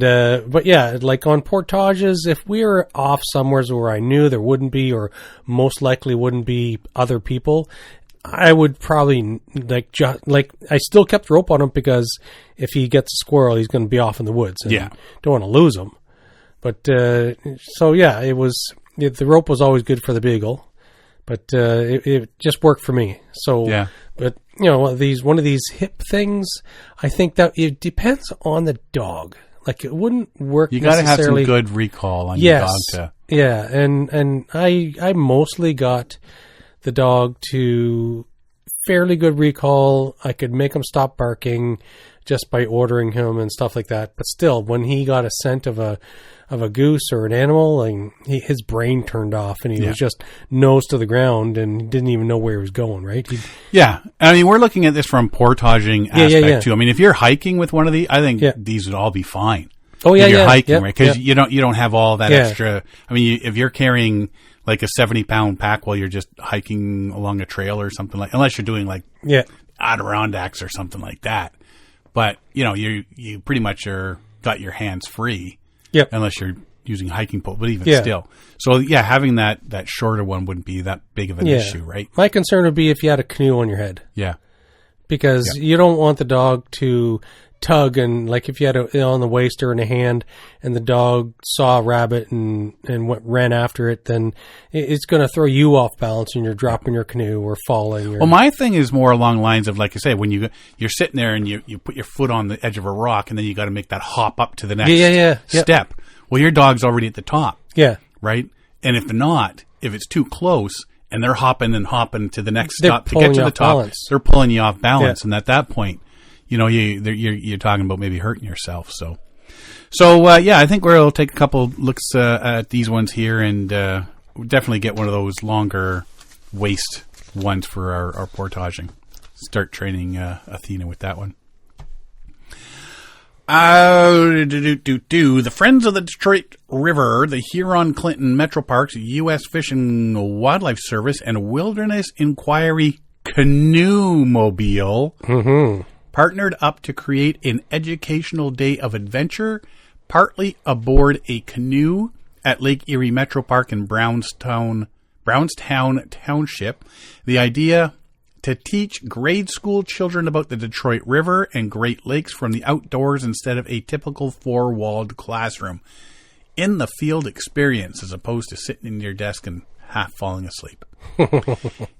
but yeah, like on portages, if we were off somewhere where I knew there wouldn't be, or most likely wouldn't be other people, I would probably I still kept rope on him because if he gets a squirrel, he's going to be off in the woods. And don't want to lose him. But, so yeah, the rope was always good for the beagle, but, it just worked for me. So, yeah. But, one of these hip things, I think that it depends on the dog. Like, it wouldn't work. You got to have some good recall on your dog Yeah. And I mostly got the dog to fairly good recall. I could make him stop barking just by ordering him and stuff like that. But still, when he got a scent of a goose or an animal, and his brain turned off, and he was just nose to the ground and didn't even know where he was going, right? I mean, we're looking at this from portaging aspect too. I mean, if you're hiking with one of these, I think these would all be fine. Oh yeah, if you're hiking, right? Because you don't have all that extra. I mean, if you're carrying like a 70-pound pack while you're just hiking along a trail or something unless you're doing like Adirondacks or something like that. But you pretty much got your hands free. Yep. Unless you're using hiking pole, but even still. So having that shorter one wouldn't be that big of an issue, right? My concern would be if you had a canoe on your head. Yeah. Because you don't want the dog to tug, and like if you had it on the waist or in a hand and the dog saw a rabbit and ran after it, then it's going to throw you off balance and you're dropping your canoe or falling. Well, my thing is more along the lines of, like I say, when you're sitting there and you put your foot on the edge of a rock and then you got to make that hop up to the next step. Well, your dog's already at the top. Yeah. Right? And if it's too close and they're hopping to the next stop to get to the top, they're pulling you off balance. And at that point, you're talking about maybe hurting yourself. So I think we'll take a couple looks at these ones here, and we'll definitely get one of those longer waist ones for our portaging. Start training Athena with that one. The Friends of the Detroit River, the Huron-Clinton Metro Parks, U.S. Fish and Wildlife Service, and Wilderness Inquiry Canoemobile partnered up to create an educational day of adventure, partly aboard a canoe at Lake Erie Metro Park in Brownstown Township. The idea to teach grade school children about the Detroit River and Great Lakes from the outdoors instead of a typical four-walled classroom. In the field experience, as opposed to sitting in your desk and half falling asleep.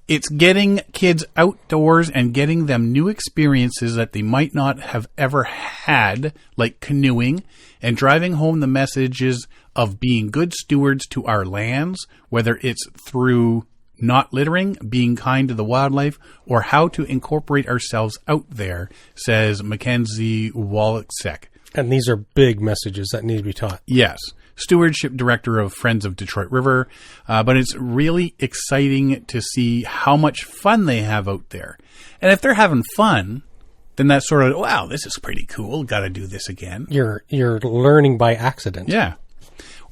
It's getting kids outdoors and getting them new experiences that they might not have ever had, like canoeing, and driving home the messages of being good stewards to our lands, whether it's through not littering, being kind to the wildlife, or how to incorporate ourselves out there, says Mackenzie Wallachek. And these are big messages that need to be taught. Yes. Stewardship Director of Friends of Detroit River, but it's really exciting to see how much fun they have out there. And if they're having fun, then that's sort of, wow, this is pretty cool. Got to do this again. You're learning by accident. Yeah.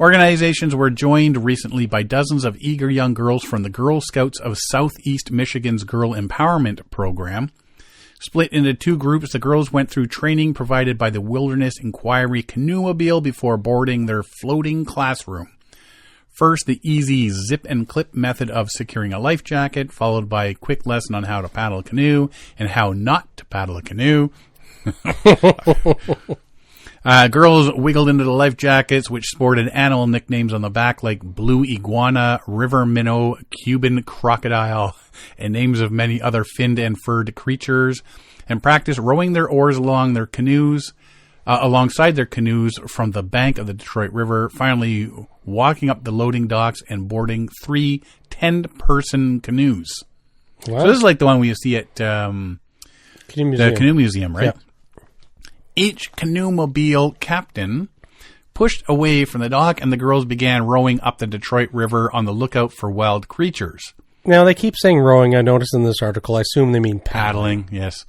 Organizations were joined recently by dozens of eager young girls from the Girl Scouts of Southeast Michigan's Girl Empowerment Program. Split into two groups, the girls went through training provided by the Wilderness Inquiry Canoemobile before boarding their floating classroom. First, the easy zip and clip method of securing a life jacket, followed by a quick lesson on how to paddle a canoe and how not to paddle a canoe. Girls wiggled into the life jackets, which sported animal nicknames on the back like Blue Iguana, River Minnow, Cuban Crocodile, and names of many other finned and furred creatures, and practiced rowing their oars along their canoes, alongside their canoes from the bank of the Detroit River, finally walking up the loading docks and boarding 3 10-person canoes. Wow. So this is like the one we see at the Canoe Museum, right? Yeah. Each Canoemobile captain pushed away from the dock, and the girls began rowing up the Detroit River on the lookout for wild creatures. Now, they keep saying rowing. I noticed in this article. I assume they mean paddling. Yes.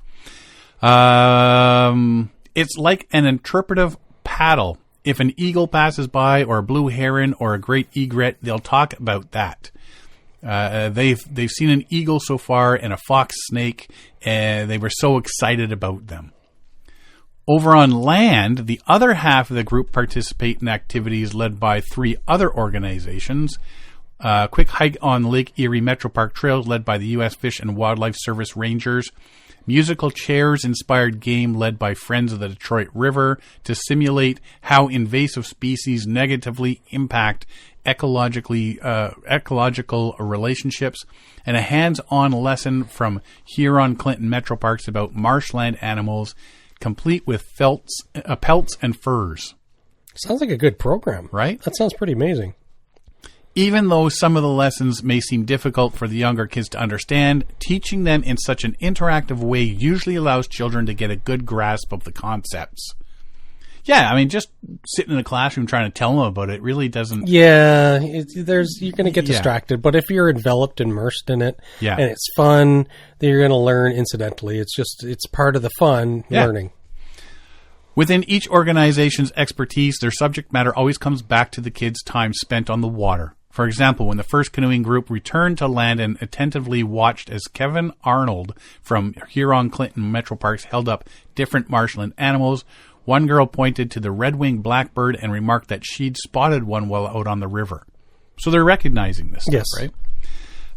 It's like an interpretive paddle. If an eagle passes by, or a blue heron, or a great egret, they'll talk about that. They've seen an eagle so far and a fox snake, and they were so excited about them. Over on land, the other half of the group participate in activities led by 3 other organizations. Quick hike on Lake Erie Metro Park trails led by the U.S. Fish and Wildlife Service Rangers. Musical chairs-inspired game led by Friends of the Detroit River to simulate how invasive species negatively impact ecological relationships, and a hands-on lesson from Huron-Clinton Metro Parks about marshland animals, complete with pelts and furs. Sounds like a good program. Right? That sounds pretty amazing. Even though some of the lessons may seem difficult for the younger kids to understand, teaching them in such an interactive way usually allows children to get a good grasp of the concepts. Yeah, I mean, just sitting in a classroom trying to tell them about it really doesn't... Yeah, you're going to get distracted. But if you're immersed in it, and it's fun, then you're going to learn incidentally. It's part of the fun learning. Within each organization's expertise, their subject matter always comes back to the kids' time spent on the water. For example, when the first canoeing group returned to land and attentively watched as Kevin Arnold from Huron-Clinton Metro Parks held up different marshland animals, one girl pointed to the red-winged blackbird and remarked that she'd spotted one while out on the river. So they're recognizing this stuff, right?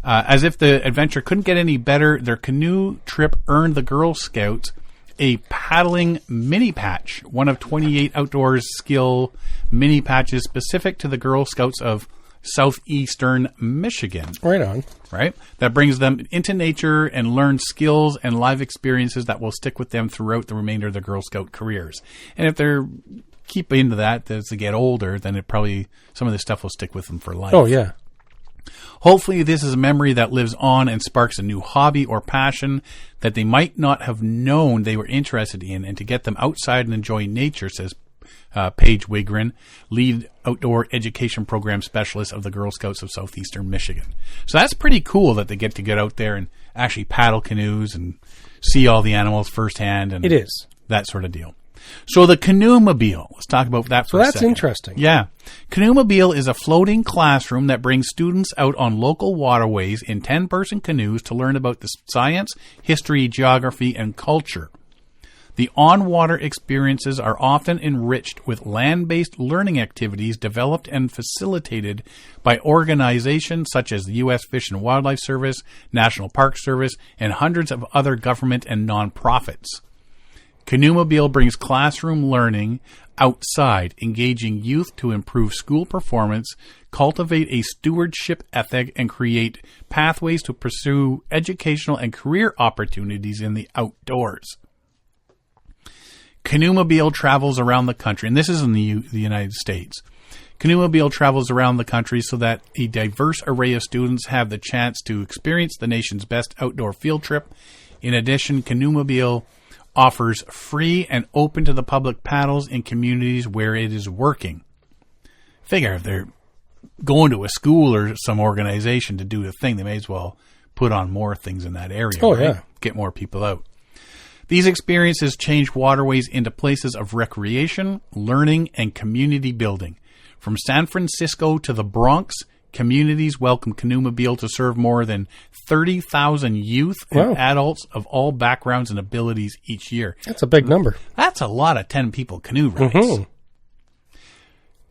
As if the adventure couldn't get any better, their canoe trip earned the Girl Scouts a paddling mini patch, one of 28 outdoors skill mini patches specific to the Girl Scouts of southeastern Michigan. Right on. Right? That brings them into nature and learn skills and live experiences that will stick with them throughout the remainder of their Girl Scout careers. And if they're keep into that as they get older, then some of this stuff will stick with them for life. Oh, yeah. Hopefully this is a memory that lives on and sparks a new hobby or passion that they might not have known they were interested in, and to get them outside and enjoy nature, says Paige Wigrin, lead outdoor education program specialist of the Girl Scouts of Southeastern Michigan. So that's pretty cool that they get out there and actually paddle canoes and see all the animals firsthand. And it is. That sort of deal. So the Canoemobile, let's talk about that for a second. So that's interesting. Yeah. Canoemobile is a floating classroom that brings students out on local waterways in 10-person canoes to learn about the science, history, geography, and culture. The on-water experiences are often enriched with land-based learning activities developed and facilitated by organizations such as the U.S. Fish and Wildlife Service, National Park Service, and hundreds of other government and nonprofits. Canoemobile brings classroom learning outside, engaging youth to improve school performance, cultivate a stewardship ethic, and create pathways to pursue educational and career opportunities in the outdoors. Canoemobile travels around the country, and this is in the United States. Canoemobile travels around the country so that a diverse array of students have the chance to experience the nation's best outdoor field trip. In addition, Canoemobile offers free and open to the public paddles in communities where it is working. Figure if they're going to a school or some organization to do a thing, they may as well put on more things in that area. Oh, right? yeah. Get more people out. These experiences change waterways into places of recreation, learning, and community building. From San Francisco to the Bronx, communities welcome Canoemobile to serve more than 30,000 youth and adults of all backgrounds and abilities each year. That's a big number. That's a lot of 10 people canoe rides. Mm-hmm.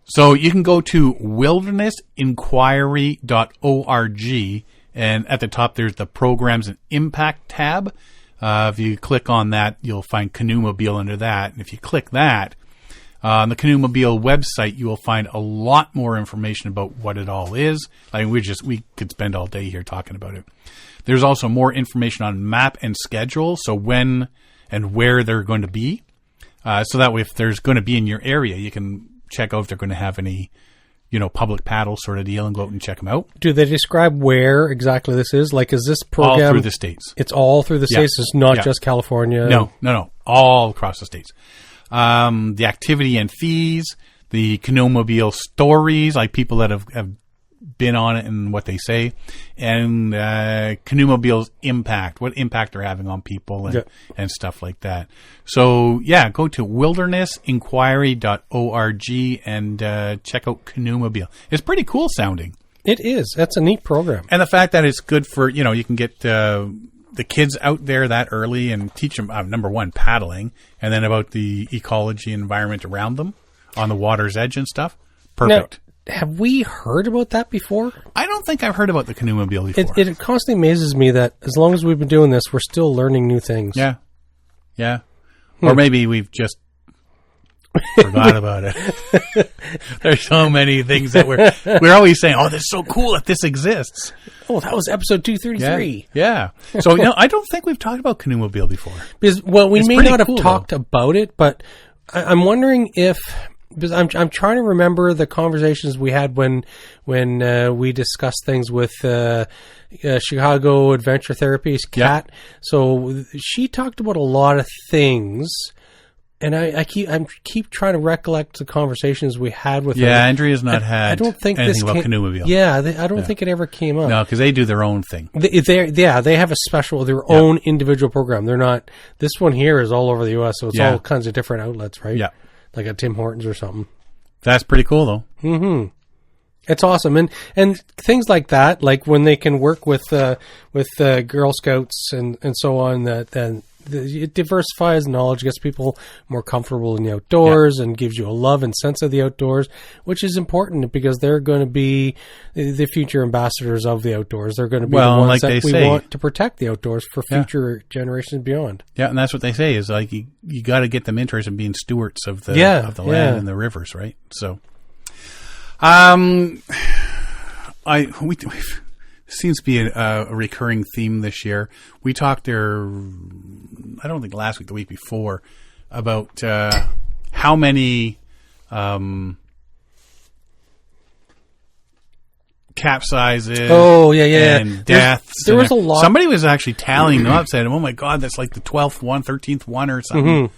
So you can go to wildernessinquiry.org, and at the top there's the Programs and Impact tab. If you click on that, you'll find Canoemobile under that. And if you click that, on the Canoemobile website, you will find a lot more information about what it all is. I mean, we could spend all day here talking about it. There's also more information on map and schedule, so when and where they're going to be. So that way, if there's going to be in your area, you can check out if they're going to have any, public paddle sort of deal and go out and check them out. Do they describe where exactly this is? Like, is this program... All through the states. It's all through the states? It's not just California? No. All across the states. The activity and fees, the Canoemobile stories, like people that have been on it and what they say, and Canoemobile's impact, what impact they're having on people and stuff like that. So, go to wildernessinquiry.org and check out Canoemobile. It's pretty cool sounding. It is. That's a neat program. And the fact that it's good for, you can get the kids out there that early and teach them, number one, paddling, and then about the ecology and environment around them on the water's edge and stuff. Perfect. Now, have we heard about that before? I don't think I've heard about the Canoemobile before. It constantly amazes me that as long as we've been doing this, we're still learning new things. Yeah. Yeah. Or maybe we've just forgot about it. There's so many things that we're always saying, oh, this is so cool that this exists. Oh, that was episode 233. Yeah. So, I don't think we've talked about Canoemobile before. Because, we may not have talked about it, but I'm wondering if, because I'm trying to remember the conversations we had when we discussed things with Chicago Adventure Therapy's Kat. Yeah. So she talked about a lot of things. And I keep trying to recollect the conversations we had with her. Yeah, Andrea's not had I don't think anything about Canoemobile. Yeah, I don't think it ever came up. No, because they do their own thing. They have a special, their own individual program. They're not, this one here is all over the U.S., so it's all kinds of different outlets, right? Yeah. Like at Tim Hortons or something. That's pretty cool, though. Mm-hmm. It's awesome. And things like that, like when they can work with Girl Scouts and so on, it diversifies knowledge, gets people more comfortable in the outdoors, and gives you a love and sense of the outdoors, which is important because they're going to be the future ambassadors of the outdoors. They're going to be the ones that we want to protect the outdoors for future generations beyond. Yeah, and that's what they say is like you got to get them interested in being stewards of the land and the rivers, right? So, seems to be a recurring theme this year. We talked there, I don't think last week, the week before, about how many capsizes and deaths. There was a lot. Somebody was actually tallying them up, saying, oh my God, that's like the 12th one, 13th one or something. Mm-hmm.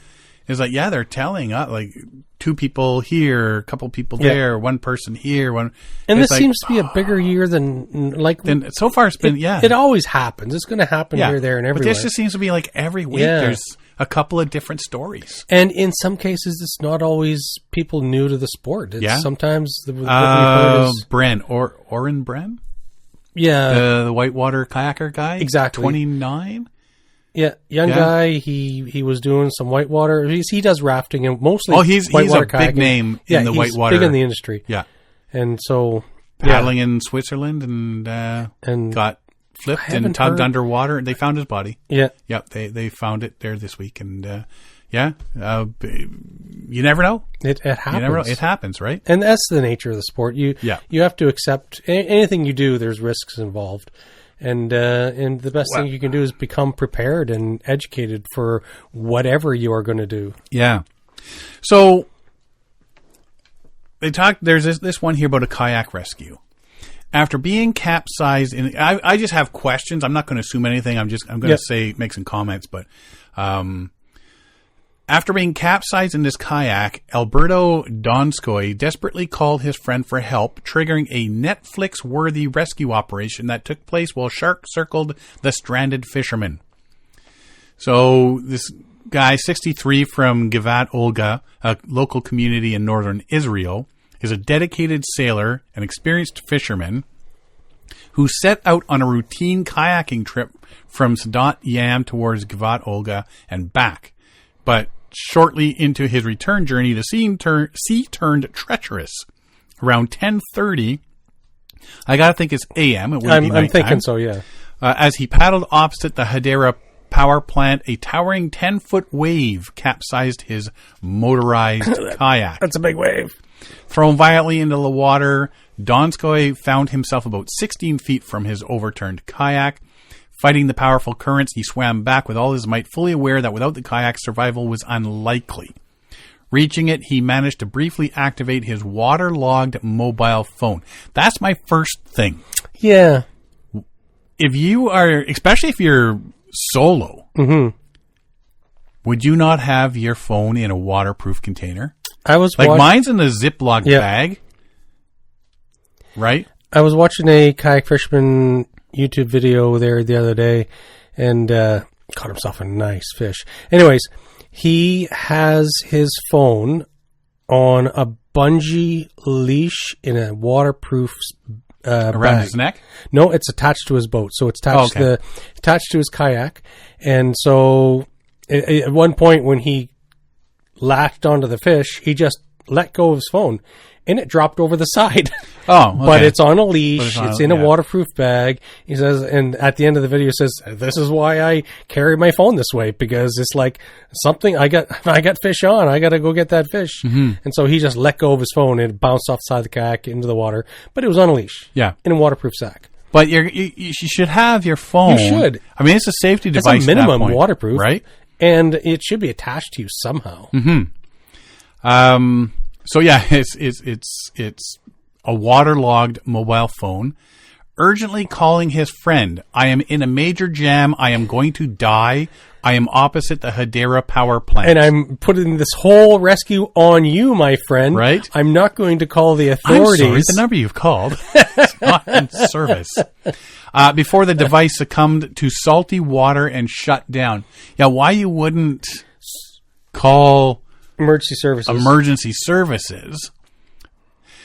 It's like, yeah, they're tallying up, like 2 people here, a couple people there, 1 person here, one. And this seems to be a bigger year than so far. It's been It always happens. It's going to happen here, there, and everywhere. But this just seems to be like every week. There's a couple of different stories, and in some cases, it's not always people new to the sport. It's sometimes what we've heard is Bren Oren Bren, the whitewater kayaker guy, exactly 29. Yeah, young guy. He was doing some whitewater. He does rafting and mostly. He's a kayaking. Big name in the whitewater. Big in the industry. Yeah, and so paddling in Switzerland and got flipped and tugged underwater, and they found his body. Yeah, they found it there this week, and you never know. It happens. You never know. It happens, right? And that's the nature of the sport. You have to accept anything you do. There's risks involved. And the best thing you can do is become prepared and educated for whatever you are going to do. Yeah. So they talked. There's this one here about a kayak rescue. After being capsized, I just have questions. I'm not going to assume anything. I'm going to make some comments. But after being capsized in this kayak, Alberto Donskoy desperately called his friend for help, triggering a Netflix-worthy rescue operation that took place while sharks circled the stranded fishermen. So this guy, 63, from Givat Olga, a local community in northern Israel, is a dedicated sailor, an experienced fisherman, who set out on a routine kayaking trip from Sadat Yam towards Givat Olga and back. But shortly into his return journey, the sea turned treacherous. Around 10:30, I gotta think it's a.m. It wouldn't be nighttime. I'm thinking so, yeah. As he paddled opposite the Hadera power plant, a towering 10-foot wave capsized his motorized kayak. That's a big wave. Thrown violently into the water, Donskoy found himself about 16 feet from his overturned kayak. Fighting the powerful currents, he swam back with all his might, fully aware that without the kayak, survival was unlikely. Reaching it, he managed to briefly activate his waterlogged mobile phone. That's my first thing. Yeah. If you are, especially if you're solo, would you not have your phone in a waterproof container? Mine's in a Ziploc bag, right? I was watching a kayak fisherman YouTube video there the other day and caught himself a nice fish. Anyways, he has his phone on a bungee leash in a waterproof Around his neck? No, it's attached to his boat. So it's attached to his kayak. And so at one point when he latched onto the fish, he just let go of his phone and it dropped over the side. Oh, okay. But it's on a leash. It's in a waterproof bag. He says, and at the end of the video says, "This is why I carry my phone this way, because it's like something I got fish on. I got to go get that fish." Mm-hmm. And so he just let go of his phone and it bounced off the side of the kayak into the water. But it was on a leash. Yeah. In a waterproof sack. But you should have your phone. You should. I mean, it's a safety device. It's a minimum at that point, waterproof. right? And it should be attached to you somehow. Mm-hmm. So yeah, it's a waterlogged mobile phone. Urgently calling his friend. I am in a major jam. I am going to die. I am opposite the Hadera power plant. And I'm putting this whole rescue on you, my friend. Right? I'm not going to call the authorities. I'm sorry, the number you've called is not in service. Before the device succumbed to salty water and shut down. Yeah, why you wouldn't call emergency services.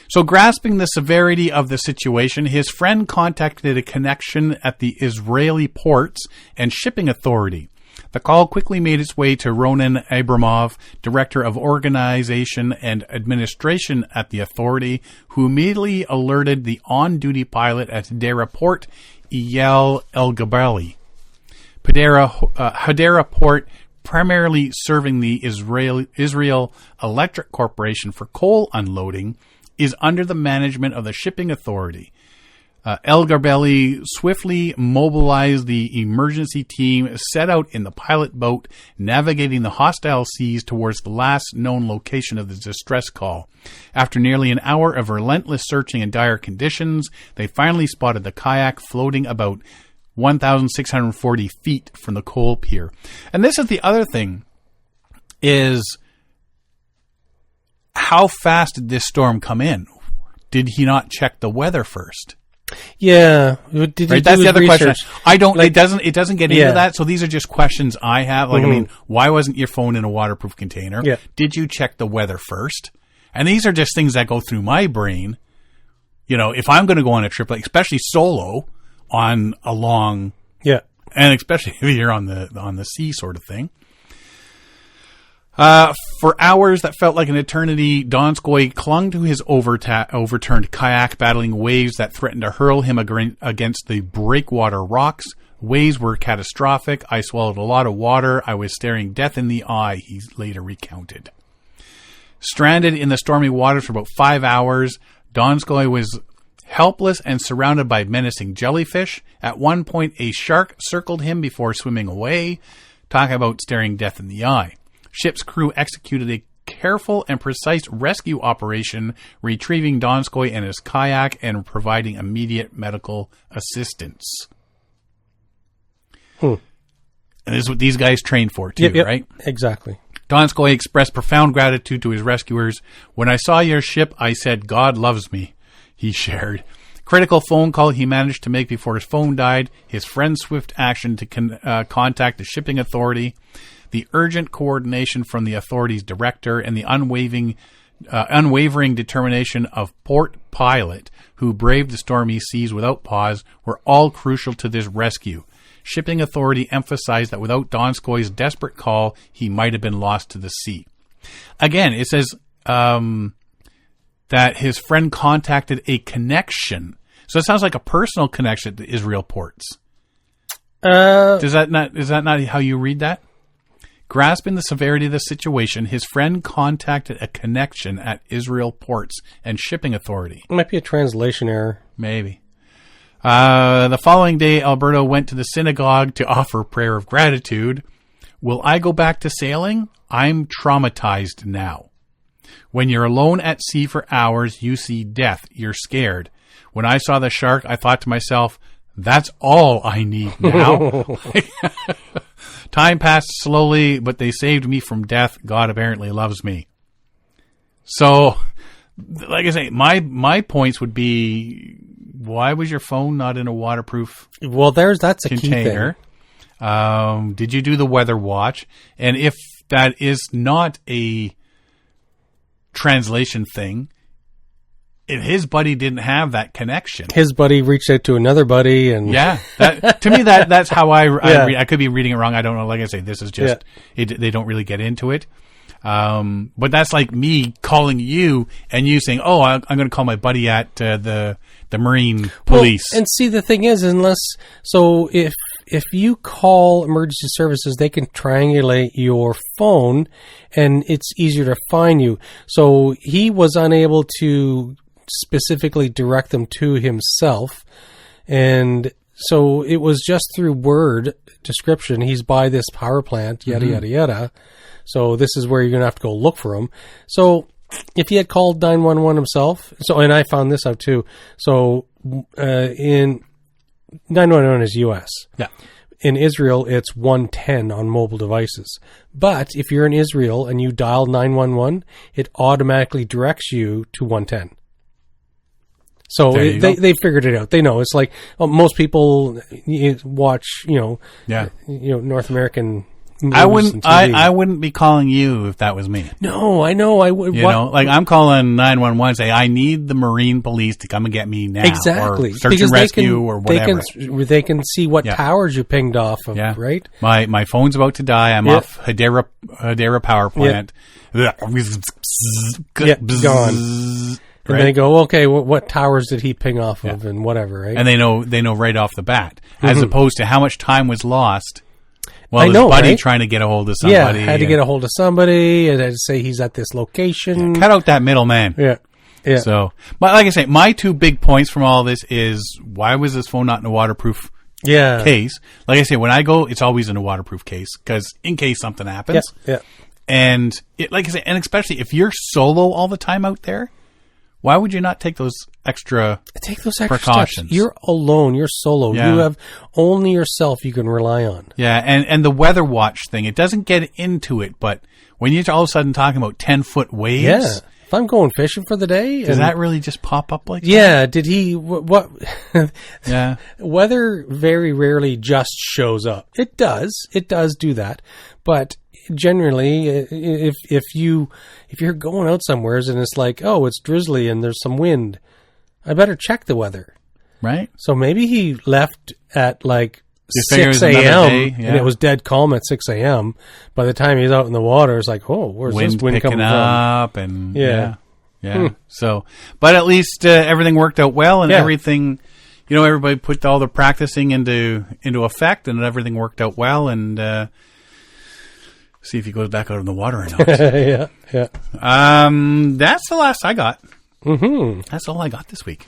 So grasping the severity of the situation, his friend contacted a connection at the Israeli ports and shipping authority. The call quickly made its way to Ronan Abramov, director of organization and administration at the authority, who immediately alerted the on-duty pilot at Hadera Port, Eyal El-Gabali. Hadera Port, primarily serving the Israel Electric Corporation for coal unloading, is under the management of the shipping authority. El-Gabali swiftly mobilized the emergency team, set out in the pilot boat, navigating the hostile seas towards the last known location of the distress call. After nearly an hour of relentless searching in dire conditions, they finally spotted the kayak floating about 1,640 feet from the coal pier. And this is the other thing, is how fast did this storm come in? Did he not check the weather first? Yeah, right. That's the other question. I don't. Like, it doesn't get into that. So these are just questions I have. Like, I mean, why wasn't your phone in a waterproof container? Yeah. Did you check the weather first? And these are just things that go through my brain. You know, if I'm going to go on a trip, like especially solo on a long, and especially if you're on the sea sort of thing. For hours that felt like an eternity, Donskoy clung to his overturned kayak, battling waves that threatened to hurl him against the breakwater rocks. Waves were catastrophic. I swallowed a lot of water. I was staring death in the eye, he later recounted. Stranded in the stormy waters for about 5 hours, Donskoy was helpless and surrounded by menacing jellyfish. At one point, a shark circled him before swimming away. Talk about staring death in the eye. Ship's crew executed a careful and precise rescue operation, retrieving Donskoy and his kayak and providing immediate medical assistance. And this is what these guys train for, too, right? Exactly. Donskoy expressed profound gratitude to his rescuers. When I saw your ship, I said, God loves me, he shared. Critical phone call he managed to make before his phone died. His friend's swift action to contact the shipping authority. The urgent coordination from the authority's director and the unwavering determination of port pilot, who braved the stormy seas without pause, were all crucial to this rescue. Shipping authority emphasized that without Donskoy's desperate call, he might have been lost to the sea. Again, it says that his friend contacted a connection. So it sounds like a personal connection to Israel ports. Is that not how you read that? Grasping the severity of the situation, his friend contacted a connection at Israel ports and shipping authority. It might be a translation error. Maybe. The following day, Alberto went to the synagogue to offer a prayer of gratitude. Will I go back to sailing? I'm traumatized now. When you're alone at sea for hours, you see death. You're scared. When I saw the shark, I thought to myself, that's all I need now. Time passed slowly, but they saved me from death. God apparently loves me. So, like I say, my points would be, why was your phone not in a waterproof that's a container? Key thing. Did you do the weather watch? And if that is not a translation thing, his buddy didn't have that connection. His buddy reached out to another buddy, and to me that's how I could be reading it wrong. I don't know. Like I say, this is just they don't really get into it. But that's like me calling you and you saying, "Oh, I'm going to call my buddy at the Marine Police." Well, and see, the thing is, if you call emergency services, they can triangulate your phone, and it's easier to find you. So he was unable to specifically direct them to himself, and so it was just through word description. He's by this power plant, yada yada yada. So this is where you're going to have to go look for him. So if he had called 911 himself, and I found this out too. So in 911 is US. Yeah. In Israel, it's 110 on mobile devices. But if you're in Israel and you dial 911, it automatically directs you to 110. So they figured it out. They know. It's like most people watch, North American movies. I wouldn't be calling you if that was me. No, I know. I would. Like I'm calling 911, say I need the Marine Police to come and get me now. Exactly. Or search and rescue or whatever. They can see what towers you pinged off of. Yeah. Right. My phone's about to die. I'm off Hadera power plant. Gone. And right? They go, okay, what towers did he ping off of, and whatever, right? And they know right off the bat, as opposed to how much time was lost. Well, his buddy trying to get a hold of somebody. Yeah, had to get a hold of somebody, and had to say he's at this location. Yeah, cut out that middleman. Yeah. So, but like I say, my 2 big points from all this is, why was this phone not in a waterproof case? Like I say, when I go, it's always in a waterproof case, because in case something happens. Yeah. And like I say, and especially if you're solo all the time out there, why would you not take those extra precautions? Steps. You're alone. You're solo. Yeah. You have only yourself you can rely on. Yeah, and the weather watch thing, it doesn't get into it, but when you're all of a sudden talking about 10-foot waves... Yeah. If I'm going fishing for the day... Does that really just pop up like that? Yeah. Did he... What? Yeah. Weather very rarely just shows up. It does. It does do that. But... generally, if you're going out somewhere and it's like, oh, it's drizzly and there's some wind, I better check the weather. Right. So maybe he left at like 6 a.m. and it was dead calm at 6 a.m. By the time he's out in the water, it's like, oh, where's this wind coming up from? And So, but at least everything worked out well, and everything, everybody put all the practicing into effect, and everything worked out well, and. See if he goes back out in the water or not. Yeah. That's the last I got. Mm-hmm. That's all I got this week.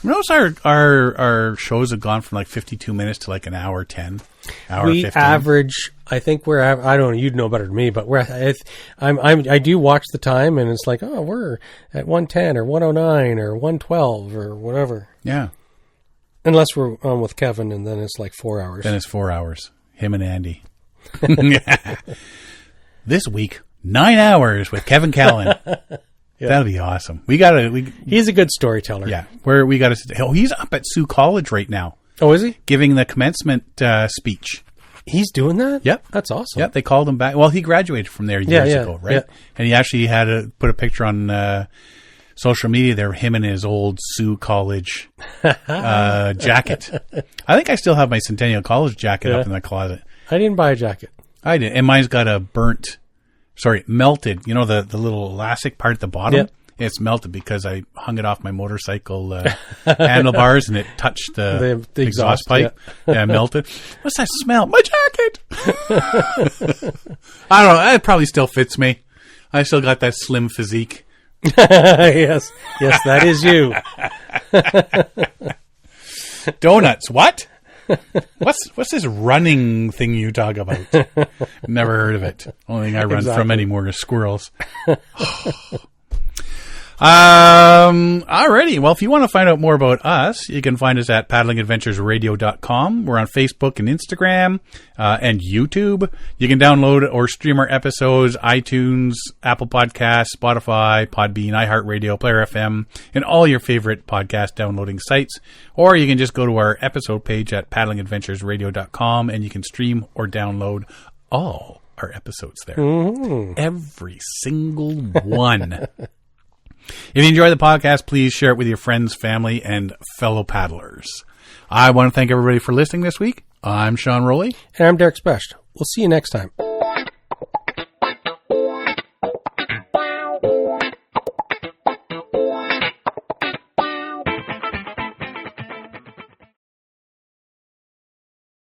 Notice our shows have gone from like 52 minutes to like an hour 10, hour 15. We average. I think we're. I don't know. You'd know better than me, but I do watch the time, and it's like, oh, we're at 110 or 109 or 112 or whatever. Yeah. Unless we're on with Kevin, and then it's like 4 hours. Then it's 4 hours. Him and Andy. This week, 9 hours with Kevin Callan. That'll be awesome. He's a good storyteller. Yeah. He's up at Sioux College right now. Oh, is he? Giving the commencement speech. He's doing that? Yep. That's awesome. Yep. They called him back. Well, he graduated from there years ago, right? Yeah. And he actually had to put a picture on social media there, him in his old Sioux College jacket. I think I still have my Centennial College jacket up in the closet. I didn't buy a jacket. I did. And mine's got a melted, the little elastic part at the bottom? Yep. It's melted because I hung it off my motorcycle handlebars and it touched the exhaust pipe. Yeah, melted. What's that smell? My jacket! I don't know. It probably still fits me. I still got that slim physique. Yes, that is you. Donuts, what? What's this running thing you talk about? Never heard of it. Only thing I run from anymore is squirrels. Alrighty. Well, if you want to find out more about us, you can find us at paddlingadventuresradio.com. We're on Facebook and Instagram, and YouTube. You can download or stream our episodes, iTunes, Apple Podcasts, Spotify, Podbean, iHeartRadio, Player FM, and all your favorite podcast downloading sites. Or you can just go to our episode page at paddlingadventuresradio.com and you can stream or download all our episodes there. Mm-hmm. Every single one. If you enjoy the podcast, please share it with your friends, family, and fellow paddlers. I want to thank everybody for listening this week. I'm Sean Rowley. And I'm Derek Specht. We'll see you next time.